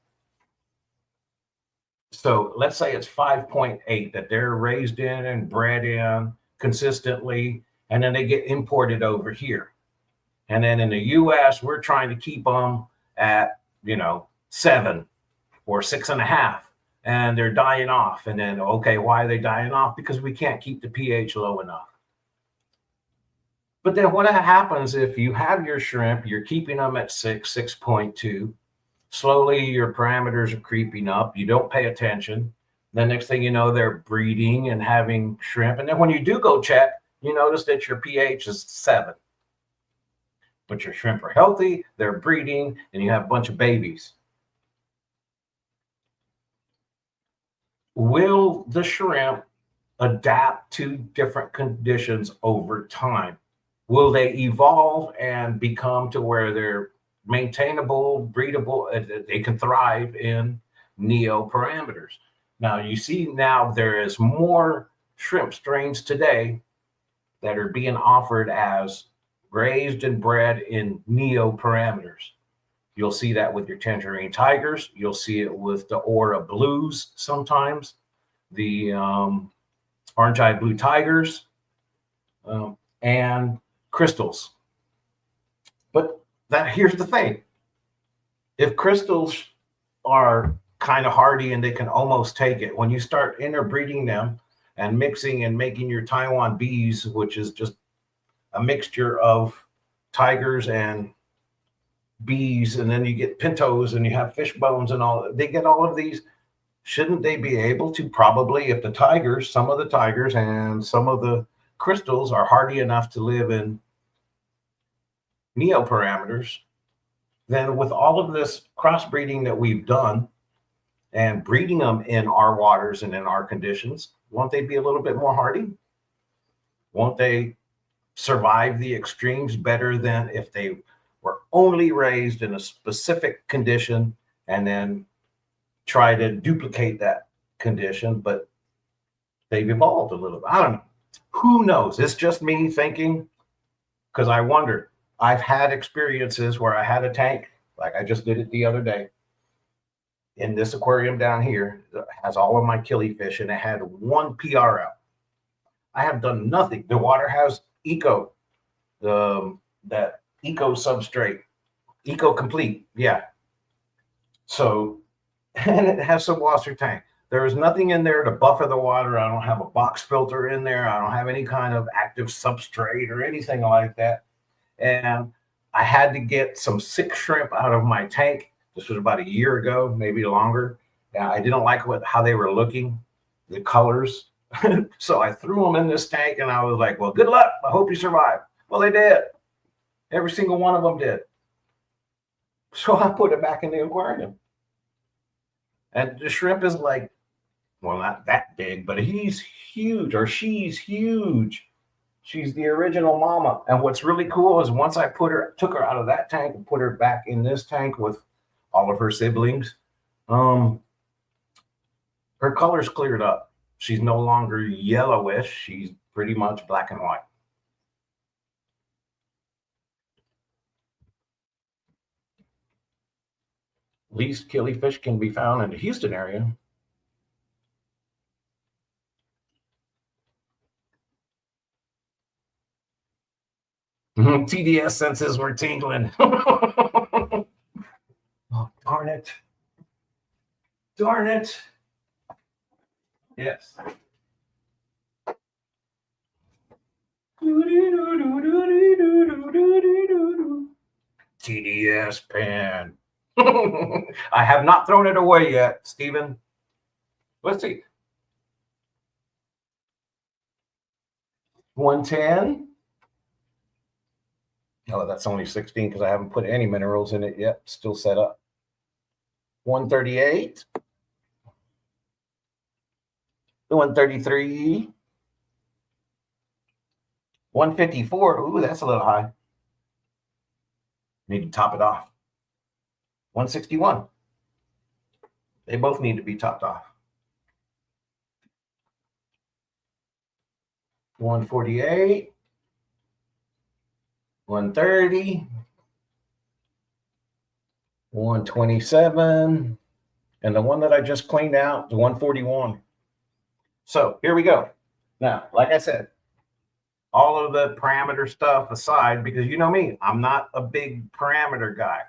So let's say it's 5.8 that they're raised in and bred in consistently, and then they get imported over here. And then in the US, we're trying to keep them at, 7 or 6.5, and they're dying off. And then, okay, why are they dying off? Because we can't keep the pH low enough. But then what happens if you have your shrimp, you're keeping them at 6.2, slowly your parameters are creeping up, you don't pay attention. The next thing you know, they're breeding and having shrimp. And then when you do go check, you notice that your pH is 7. but your shrimp are healthy, they're breeding, and you have a bunch of babies. Will the shrimp adapt to different conditions over time? Will they evolve and become to where they're maintainable, breedable, they can thrive in neo parameters? Now, you see, now there is more shrimp strains today that are being offered as raised and bred in neo parameters. You'll see that with your tangerine tigers. You'll see it with the aura blues sometimes, the orange eye blue tigers, and crystals. But here's the thing. If crystals are kind of hardy and they can almost take it, when you start interbreeding them and mixing and making your Taiwan bees, which is just a mixture of tigers and bees, and then you get pintos and you have fish bones and all, they get all of these. Shouldn't they be able to probably, if the tigers, some of the tigers and some of the crystals are hardy enough to live in neo parameters, then with all of this crossbreeding that we've done and breeding them in our waters and in our conditions, won't they be a little bit more hardy? Won't they survive the extremes better than if they were only raised in a specific condition and then try to duplicate that condition, but they've evolved a little bit? I don't know. Who knows? It's just me thinking, because I wonder. I've had experiences where I had a tank, like I just did it the other day, in this aquarium down here that has all of my killifish, and it had one PR out. I have done nothing. The water has eco, that eco substrate, eco complete. Yeah. So, and it has some water tank. There is nothing in there to buffer the water. I don't have a box filter in there. I don't have any kind of active substrate or anything like that. And I had to get some sick shrimp out of my tank. This was about a year ago, maybe longer. I didn't like how they were looking, the colors. So I threw them in this tank, and I was like, well, good luck. I hope you survive. Well, they did. Every single one of them did. So I put it back in the aquarium. And the shrimp is like, well, not that big, but he's huge, or she's huge. She's the original mama. And what's really cool is once I took her out of that tank and put her back in this tank with all of her siblings, her color's cleared up. She's no longer yellowish. She's pretty much black and white. Least killifish can be found in the Houston area. TDS senses were tingling. Oh, darn it. Darn it. Yes. TDS pan. I have not thrown it away yet, Stephen. Let's see. 110. Oh, that's only 16 because I haven't put any minerals in it yet. Still set up. 138. 133. 154. Ooh, that's a little high. Need to top it off. 161. They both need to be topped off. 148. 130. 127. And the one that I just cleaned out, the 141. So here we go. Now, like I said, all of the parameter stuff aside, because you know me, I'm not a big parameter guy.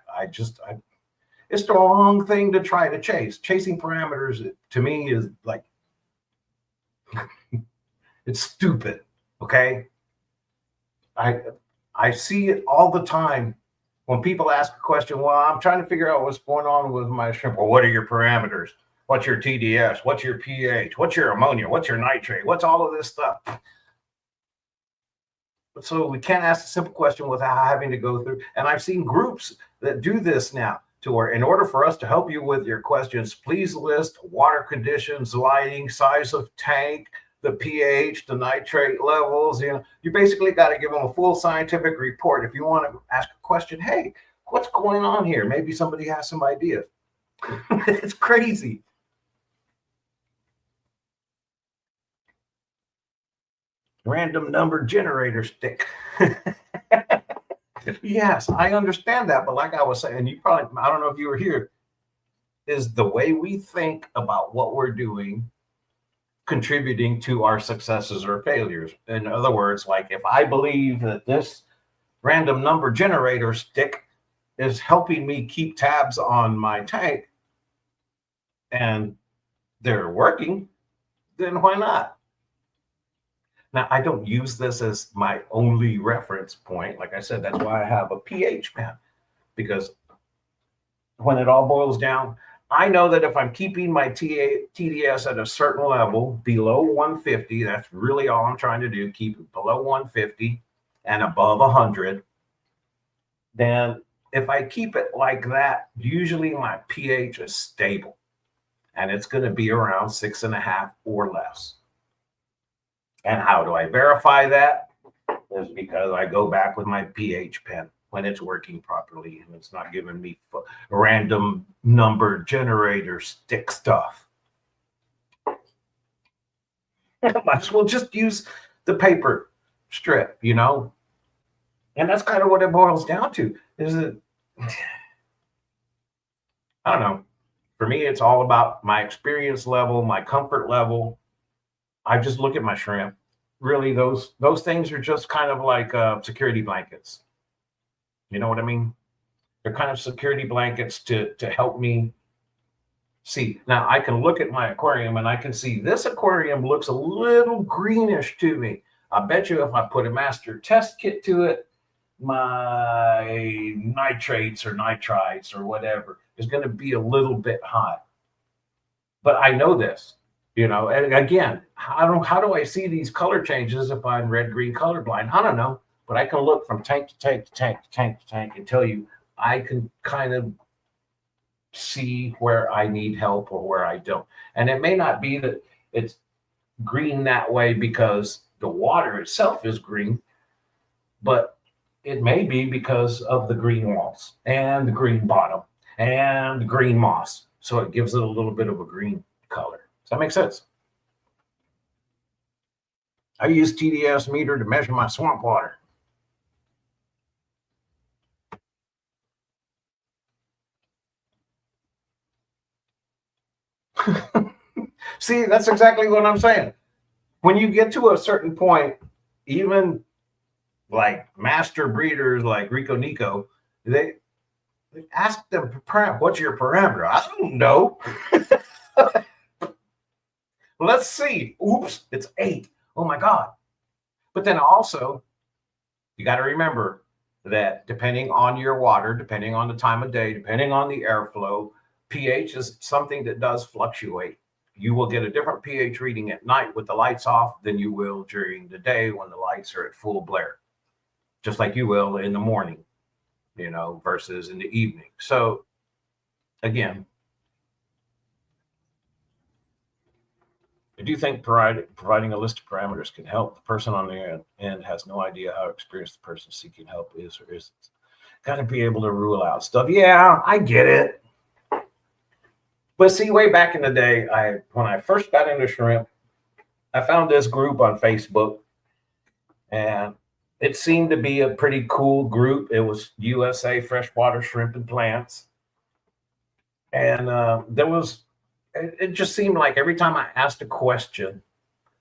It's the wrong thing to try to chase. Chasing parameters to me is like, it's stupid. Okay. I see it all the time when people ask a question. Well, I'm trying to figure out what's going on with my shrimp. Well, what are your parameters? What's your TDS? What's your pH? What's your ammonia? What's your nitrate? What's all of this stuff? So we can't ask a simple question without having to go through. And I've seen groups that do this now, to where in order for us to help you with your questions, please list water conditions, lighting, size of tank, the pH, the nitrate levels. You basically got to give them a full scientific report. If you want to ask a question, hey, what's going on here? Maybe somebody has some ideas. It's crazy. Random number generator stick. Yes, I understand that. But like I was saying, I don't know if you were here, is the way we think about what we're doing contributing to our successes or failures. In other words, like if I believe that this random number generator stick is helping me keep tabs on my tank and they're working, then why not? Now, I don't use this as my only reference point. Like I said, that's why I have a pH pen, because when it all boils down, I know that if I'm keeping my TDS at a certain level below 150, that's really all I'm trying to do, keep it below 150 and above 100. Then if I keep it like that, usually my pH is stable and it's going to be around 6.5 or less. And how do I verify that? Is because I go back with my pH pen when it's working properly and it's not giving me random number generator stick stuff. Might as well just use the paper strip, And that's kind of what it boils down to. Is it? I don't know. For me, it's all about my experience level, my comfort level. I just look at my shrimp. Really, those things are just kind of like security blankets. You know what I mean? They're kind of security blankets to help me see. Now I can look at my aquarium and I can see this aquarium looks a little greenish to me. I bet you if I put a master test kit to it, my nitrates or nitrites or whatever is going to be a little bit high. But I know this. And again, how do I see these color changes if I'm red-green colorblind? I don't know, but I can look from tank to tank to tank to tank to tank and tell you I can kind of see where I need help or where I don't. And it may not be that it's green that way because the water itself is green, but it may be because of the green walls and the green bottom and the green moss. So it gives it a little bit of a green color. Does that make sense? I use TDS meter to measure my swamp water. See, that's exactly what I'm saying. When you get to a certain point, even like master breeders like Rico Nico, they ask them, what's your parameter? I don't know. Let's see. Oops, it's 8. Oh my God. But then also, you got to remember that depending on your water, depending on the time of day, depending on the airflow, pH is something that does fluctuate. You will get a different pH reading at night with the lights off than you will during the day when the lights are at full blare, just like you will in the morning, versus in the evening. So again, I do think providing a list of parameters can help. The person on the end has no idea how experienced the person seeking help is or isn't. Got to be able to rule out stuff. Yeah, I get it. But see, way back in the day, when I first got into shrimp, I found this group on Facebook, and it seemed to be a pretty cool group. It was USA Freshwater Shrimp and Plants. And it just seemed like every time I asked a question,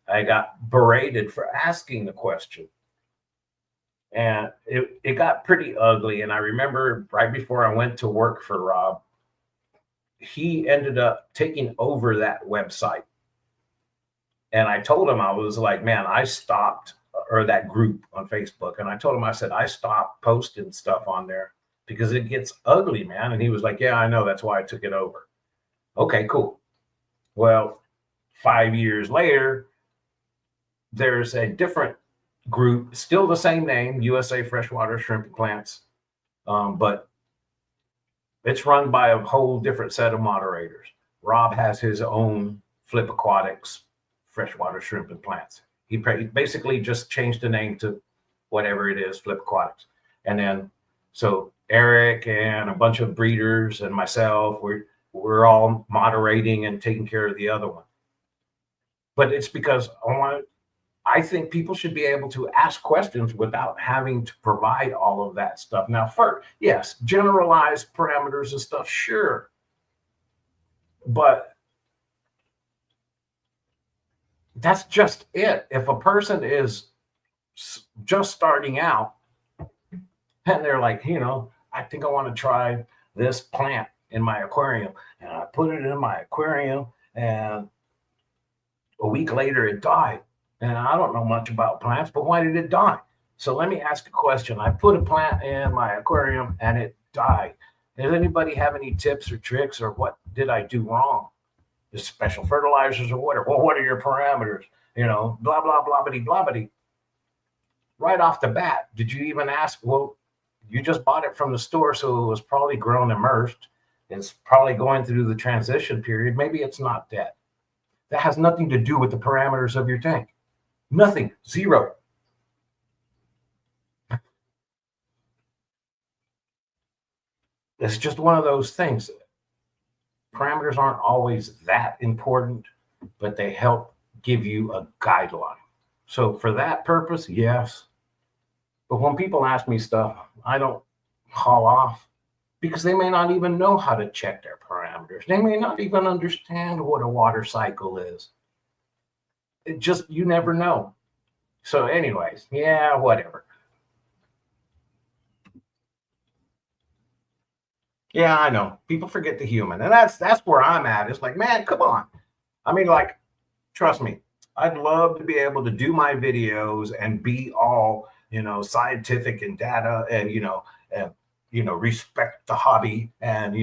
I got berated for asking the question. And it got pretty ugly. And I remember right before I went to work for Rob, he ended up taking over that website. And I told him, I was like, man, I stopped, or that group on Facebook. And I told him, I said, I stopped posting stuff on there because it gets ugly, man. And he was like, yeah, I know. That's why I took it over. Okay, cool. Well, 5 years later, there's a different group, still the same name, USA Freshwater Shrimp and Plants, but it's run by a whole different set of moderators. Rob has his own Flip Aquatics Freshwater Shrimp and Plants. He basically just changed the name to whatever it is, Flip Aquatics. And then, so Eric and a bunch of breeders and myself, we're all moderating and taking care of the other one. But it's because I think people should be able to ask questions without having to provide all of that stuff. Now, first, yes, generalized parameters and stuff, sure. But that's just it. If a person is just starting out and they're like, I think I want to try this plant in my aquarium, and I put it in my aquarium, and a week later it died. And I don't know much about plants, but why did it die? So let me ask a question. I put a plant in my aquarium and it died. Does anybody have any tips or tricks, or what did I do wrong? Is special fertilizers or whatever? Well, what are your parameters? Blah, blah, blah, bitty, blah, bitty. Right off the bat, did you even ask? Well, you just bought it from the store, so it was probably grown immersed. It's probably going through the transition period. Maybe it's not dead. That has nothing to do with the parameters of your tank. Nothing. Zero. It's just one of those things. Parameters aren't always that important, but they help give you a guideline. So for that purpose, yes. But when people ask me stuff, I don't haul off, because they may not even know how to check their parameters. They may not even understand what a water cycle is. It just, you never know. So anyways, yeah, whatever. Yeah, I know. People forget the human. And that's where I'm at. It's like, man, come on. I mean, like, trust me, I'd love to be able to do my videos and be all, scientific and data and, respect the hobby, and,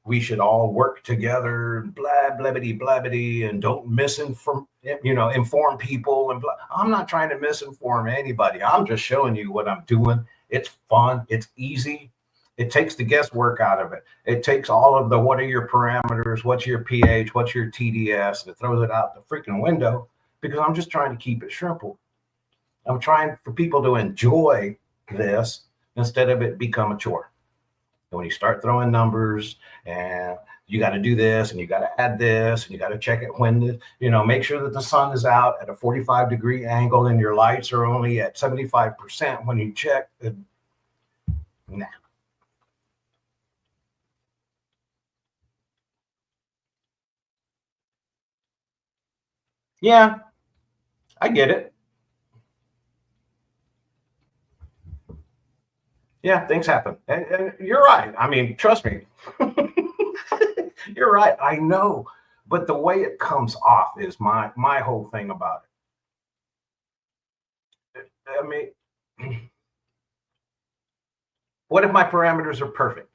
we should all work together, blah, blabbity, blabbity, and don't inform people. And blah. I'm not trying to misinform anybody. I'm just showing you what I'm doing. It's fun. It's easy. It takes the guesswork out of it. It takes all of the, what are your parameters? What's your pH? What's your TDS? It throws it out the freaking window, because I'm just trying to keep it simple. I'm trying for people to enjoy this instead of it become a chore. And when you start throwing numbers, and you got to do this, and you got to add this, and you got to check it when, make sure that the sun is out at a 45-degree angle and your lights are only at 75% when you check. Nah. Yeah, I get it. Yeah, things happen. And you're right. I mean, trust me. You're right. I know. But the way it comes off is my whole thing about it. I mean, what if my parameters are perfect?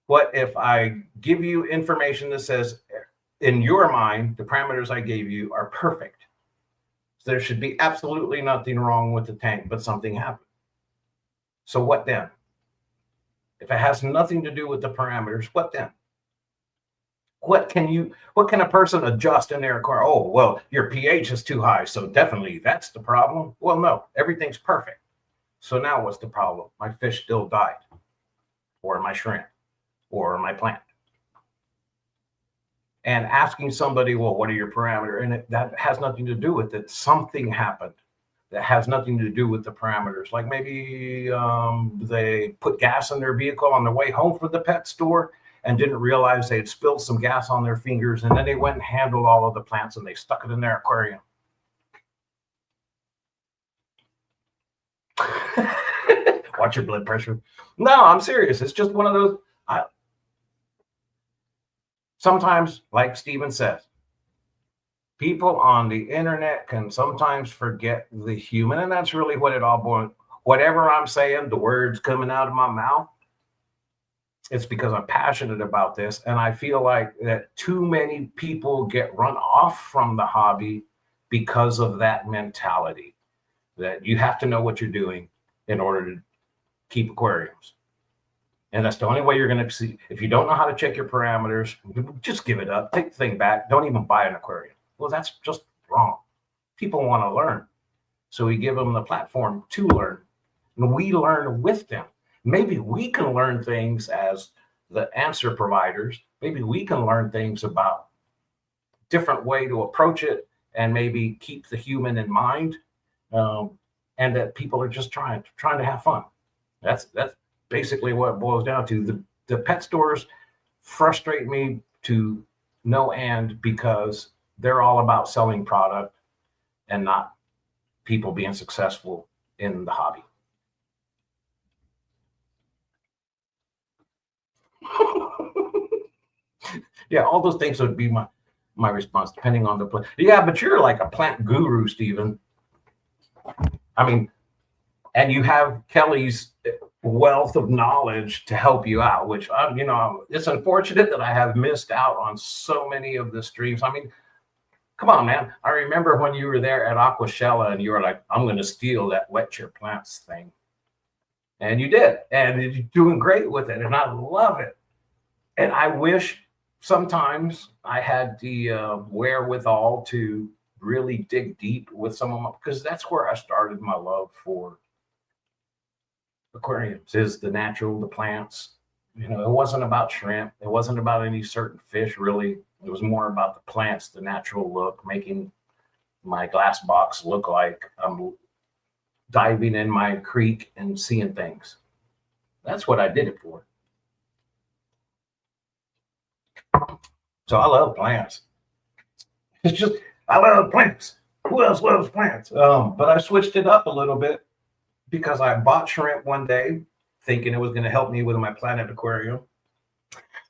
What if I give you information that says, in your mind, the parameters I gave you are perfect? So there should be absolutely nothing wrong with the tank, but something happened. So what then? If it has nothing to do with the parameters, what then? What can a person adjust in their car? Oh, well, your pH is too high, so definitely that's the problem. Well, no, everything's perfect. So now what's the problem? My fish still died, or my shrimp, or my plant. And asking somebody, well, what are your parameters? And that has nothing to do with it. Something happened that has nothing to do with the parameters. Like maybe they put gas in their vehicle on their way home from the pet store and didn't realize they had spilled some gas on their fingers, and then they went and handled all of the plants and they stuck it in their aquarium. Watch your blood pressure. No, I'm serious. It's just one of those. Sometimes, like Steven says, people on the internet can sometimes forget the human, and that's really what it all boils. Whatever I'm saying, the words coming out of my mouth, it's because I'm passionate about this, and I feel like that too many people get run off from the hobby because of that mentality. that you have to know what you're doing in order to keep aquariums. And that's the only way you're going to see. If you don't know how to check your parameters, just give it up. Take the thing back. Don't even buy an aquarium. Well, that's just wrong. People want to learn. So we give them the platform to learn. And we learn with them. Maybe we can learn things as the answer providers. Maybe we can learn things about different way to approach it and maybe keep the human in mind. And that people are just trying to have fun. That's basically what it boils down to. The pet stores frustrate me to no end because they're all about selling product and not people being successful in the hobby. Yeah, all those things would be my response, depending on the plant. Yeah, but you're like a plant guru, Stephen. I mean, and you have Kelly's wealth of knowledge to help you out, which, it's unfortunate that I have missed out on so many of the streams. I mean, come on, man. I remember when you were there at Aquashella and you were like, I'm going to steal that wet your plants thing. And you did. And you're doing great with it. And I love it. And I wish sometimes I had the wherewithal to really dig deep with some of them, because that's where I started my love for aquariums, is the natural, the plants. It wasn't about shrimp. It wasn't about any certain fish, really. It was more about the plants, the natural look, making my glass box look like I'm diving in my creek and seeing things. That's what I did it for. So I love plants. It's just, I love plants. Who else loves plants? But I switched it up a little bit because I bought shrimp one day thinking it was going to help me with my planet aquarium.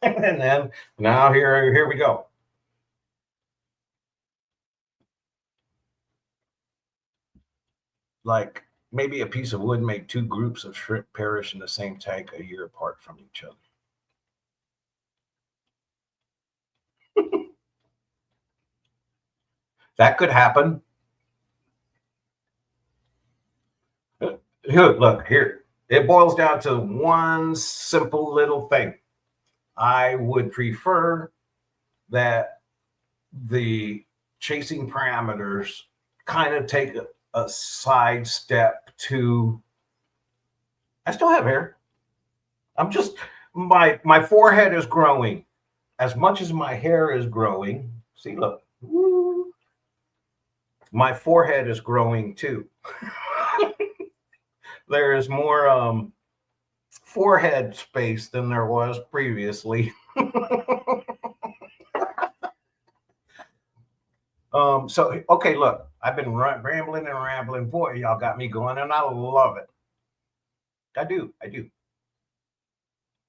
And then now here we go. Like maybe a piece of wood made two groups of shrimp perish in the same tank a year apart from each other. That could happen. Look, here, it boils down to one simple little thing. I would prefer that the chasing parameters kind of take a side step to, I still have hair. I'm just, my forehead is growing as much as my hair is growing. See, look. Woo. My forehead is growing too. There is more forehead space than there was previously. So, okay, look, I've been rambling and rambling. Boy, y'all got me going, and I love it. I do.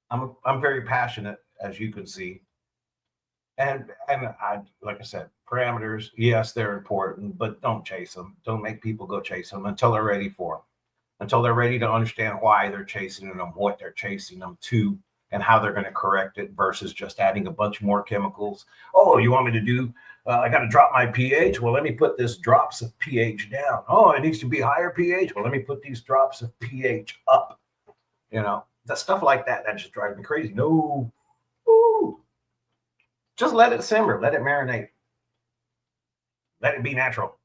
I'm very passionate, as you can see. And I, like I said, parameters, yes, they're important, but don't chase them. Don't make people go chase them until they're ready for them. Until they're ready to understand why they're chasing them, what they're chasing them to, and how they're going to correct it versus just adding a bunch more chemicals. Oh, you want me to do, I got to drop my pH. Well, let me put this drops of pH down. Oh, it needs to be higher pH. Well, let me put these drops of pH up. That stuff like that just drives me crazy. No. Ooh. Just let it simmer. Let it marinate. Let it be natural.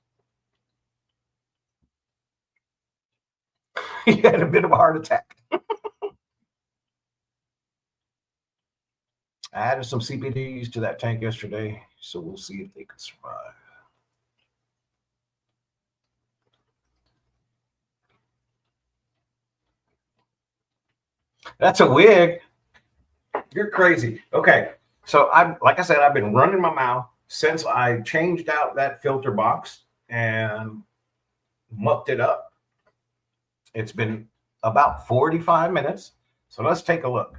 He had a bit of a heart attack. I added some CPDs to that tank yesterday, so we'll see if they can survive. That's a wig. You're crazy. Okay. So like I said, I've been running my mouth since I changed out that filter box and mucked it up. It's been about 45 minutes. So let's take a look.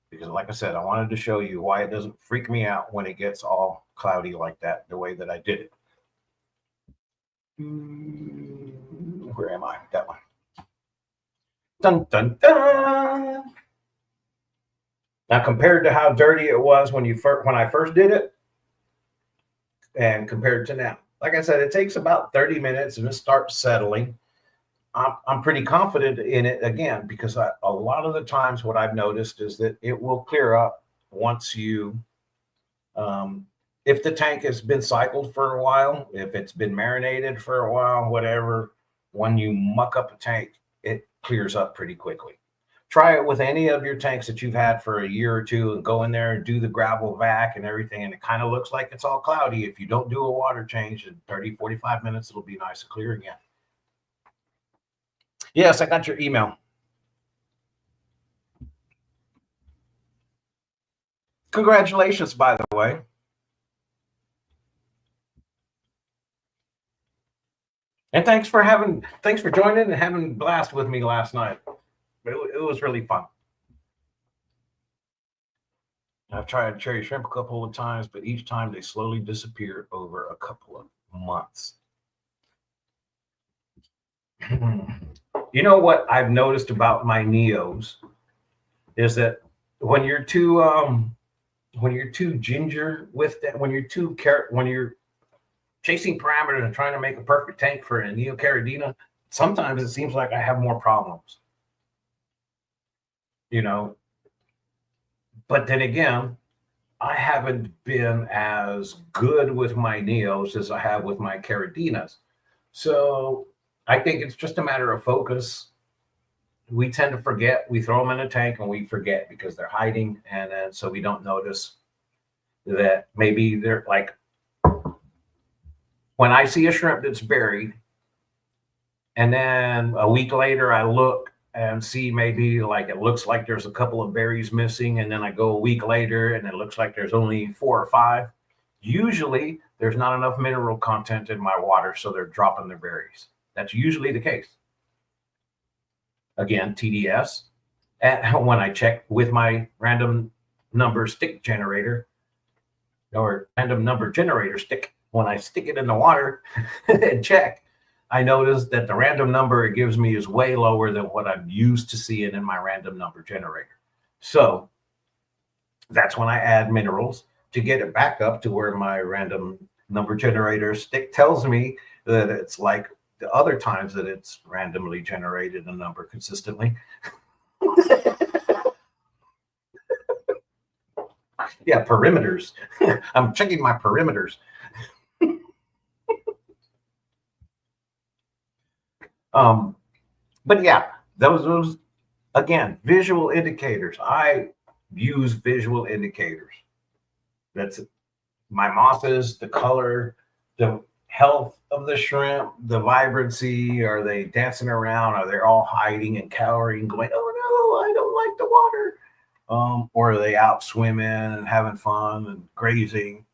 Because like I said, I wanted to show you why it doesn't freak me out when it gets all cloudy like that, the way that I did it. Where am I? That one. Dun, dun, dun. Now, compared to how dirty it was when I first did it, and compared to now, like I said, it takes about 30 minutes and it starts settling. I'm pretty confident in it again because a lot of the times what I've noticed is that it will clear up once you um, if the tank has been cycled for a while, if it's been marinated for a while, whatever, when you muck up a tank, it clears up pretty quickly. Try it with any of your tanks that you've had for a year or two and go in there and do the gravel vac and everything. And it kind of looks like it's all cloudy. If you don't do a water change in 30, 45 minutes, it'll be nice and clear again. Yes, I got your email. Congratulations, by the way. And thanks for joining and having a blast with me last night. It was really fun. I've tried cherry shrimp a couple of times, but each time they slowly disappear over a couple of months. You know what I've noticed about my neos is that when you're too ginger with that, when you're too carrot, when you're chasing parameters and trying to make a perfect tank for a neo caridina, sometimes it seems like I have more problems. You know, but then again, I haven't been as good with my neos as I have with my caridinas. So I think it's just a matter of focus. We tend to forget. We throw them in a tank and we forget because they're hiding, and then so we don't notice that maybe they're like when I see a shrimp that's buried, and then a week later I look and see maybe like it looks like there's a couple of berries missing, and then I go a week later and it looks like there's only 4 or 5. Usually there's not enough mineral content in my water, so they're dropping their berries. That's usually the case. Again, TDS. And when I check with my random number stick generator or random number generator stick, when I stick it in the water and check, I notice that the random number it gives me is way lower than what I'm used to seeing in my random number generator. So that's when I add minerals to get it back up to where my random number generator stick tells me that it's like the other times that it's randomly generated a number consistently. Yeah, perimeters. I'm checking my perimeters. But yeah, those again, visual indicators. I use visual indicators. That's my mosses, the color, the health of the shrimp, the vibrancy. Are they dancing around? Are they all hiding and cowering, going, "Oh no, I don't like the water"? Or are they out swimming and having fun and grazing?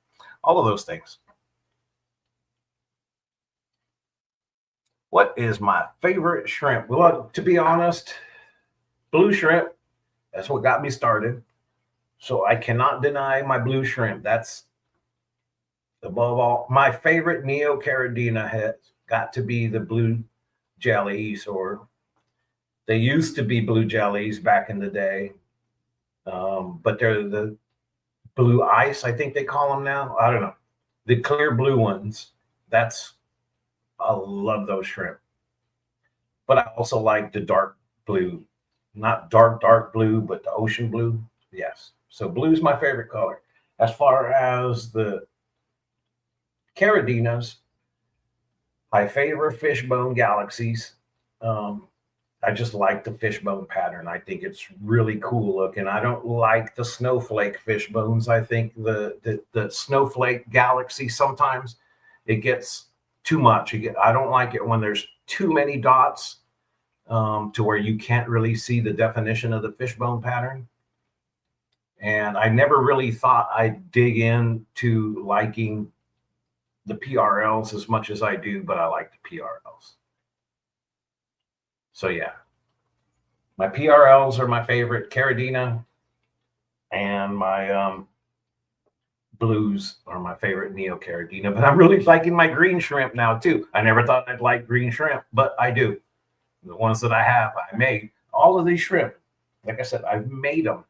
All of those things. What is my favorite shrimp? Well, to be honest, blue shrimp. That's what got me started. So I cannot deny my blue shrimp. That's above all. My favorite Neo Caridina has got to be the blue jellies, or they used to be blue jellies back in the day. But they're the blue ice, I think they call them now. I don't know. The clear blue ones. That's I love those shrimp. But I also like the dark blue, not dark blue, but the ocean blue. Yes. So blue is my favorite color. As far as the Caridinas, I favor fishbone galaxies. Um, I just like the fishbone pattern. I think it's really cool looking. I don't like the snowflake fishbones. I think the snowflake galaxy sometimes it gets too much. I don't like it when there's too many dots to where you can't really see the definition of the fishbone pattern. And I never really thought I'd dig into liking the PRLs as much as I do, but I like the PRLs. So yeah, my PRLs are my favorite. Caridina and my blues are my favorite Neo Caridina. But I'm really liking my green shrimp now too. I never thought I'd like green shrimp, but I do. The ones that I have, I made all of these shrimp. Like I said, I've made them.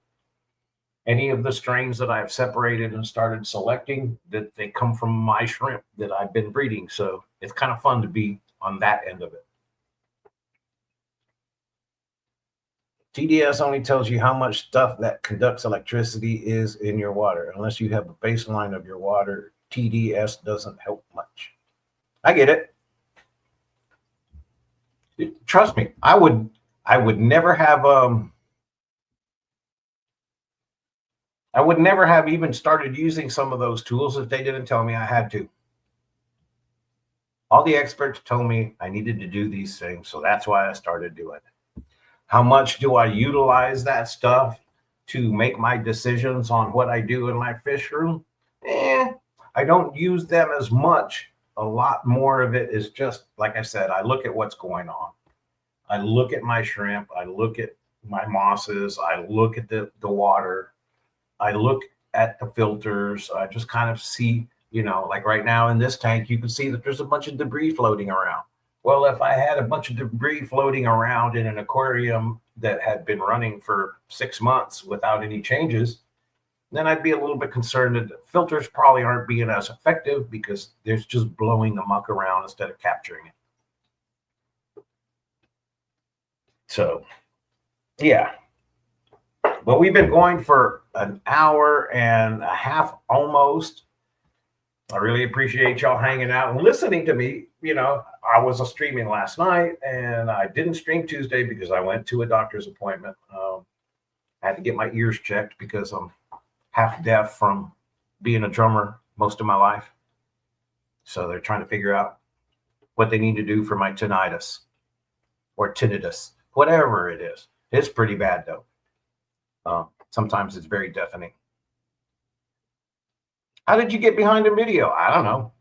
Any of the strains that I've separated and started selecting, that they come from my shrimp that I've been breeding. So it's kind of fun to be on that end of it. TDS only tells you how much stuff that conducts electricity is in your water. Unless you have a baseline of your water, TDS doesn't help much. I get it. Trust me, I would never have I would never have even started using some of those tools if they didn't tell me I had to. All the experts told me I needed to do these things, so that's why I started doing it. How much do I utilize that stuff to make my decisions on what I do in my fish room? I don't use them as much. A lot more of it is just, like I said, I look at what's going on. I look at my shrimp. I look at my mosses. I look at the water. I look at the filters. I just kind of see, like right now in this tank, you can see that there's a bunch of debris floating around. Well, if I had a bunch of debris floating around in an aquarium that had been running for 6 months without any changes, then I'd be a little bit concerned that the filters probably aren't being as effective because there's just blowing the muck around instead of capturing it. So, yeah. But we've been going for an hour and a half almost. I really appreciate y'all hanging out and listening to me. I was streaming last night and I didn't stream Tuesday because I went to a doctor's appointment. I had to get my ears checked because I'm half deaf from being a drummer most of my life. So they're trying to figure out what they need to do for my tinnitus or tinnitus, whatever it is. It's pretty bad though. Sometimes it's very deafening. How did you get behind a video? I don't know.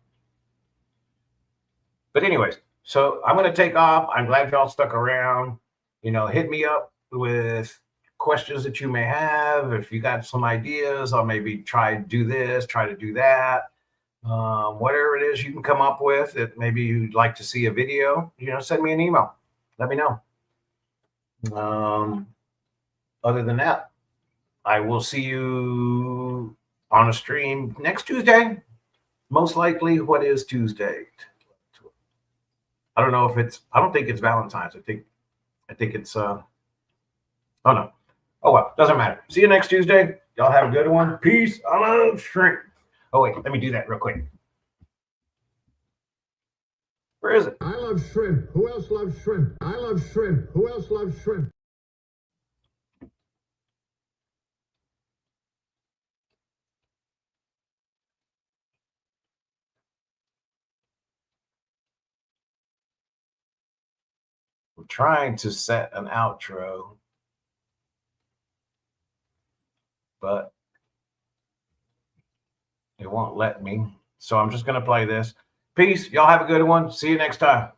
But anyways, so I'm going to take off. I'm glad y'all stuck around. Hit me up with questions that you may have. If you got some ideas, I'll maybe try to do this, try to do that. Whatever it is you can come up with that maybe you'd like to see a video, send me an email. Let me know. Other than that, I will see you on a stream next Tuesday. Most likely. What is Tuesday? I don't know if I don't think it's Valentine's. I think it's oh no. Oh well, doesn't matter. See you next Tuesday. Y'all have a good one. Peace. I love shrimp. Oh wait, let me do that real quick. Where is it? I love shrimp. Who else loves shrimp? I love shrimp. Who else loves shrimp? I'm trying to set an outro, but it won't let me. So I'm just going to play this. Peace. Y'all have a good one. See you next time.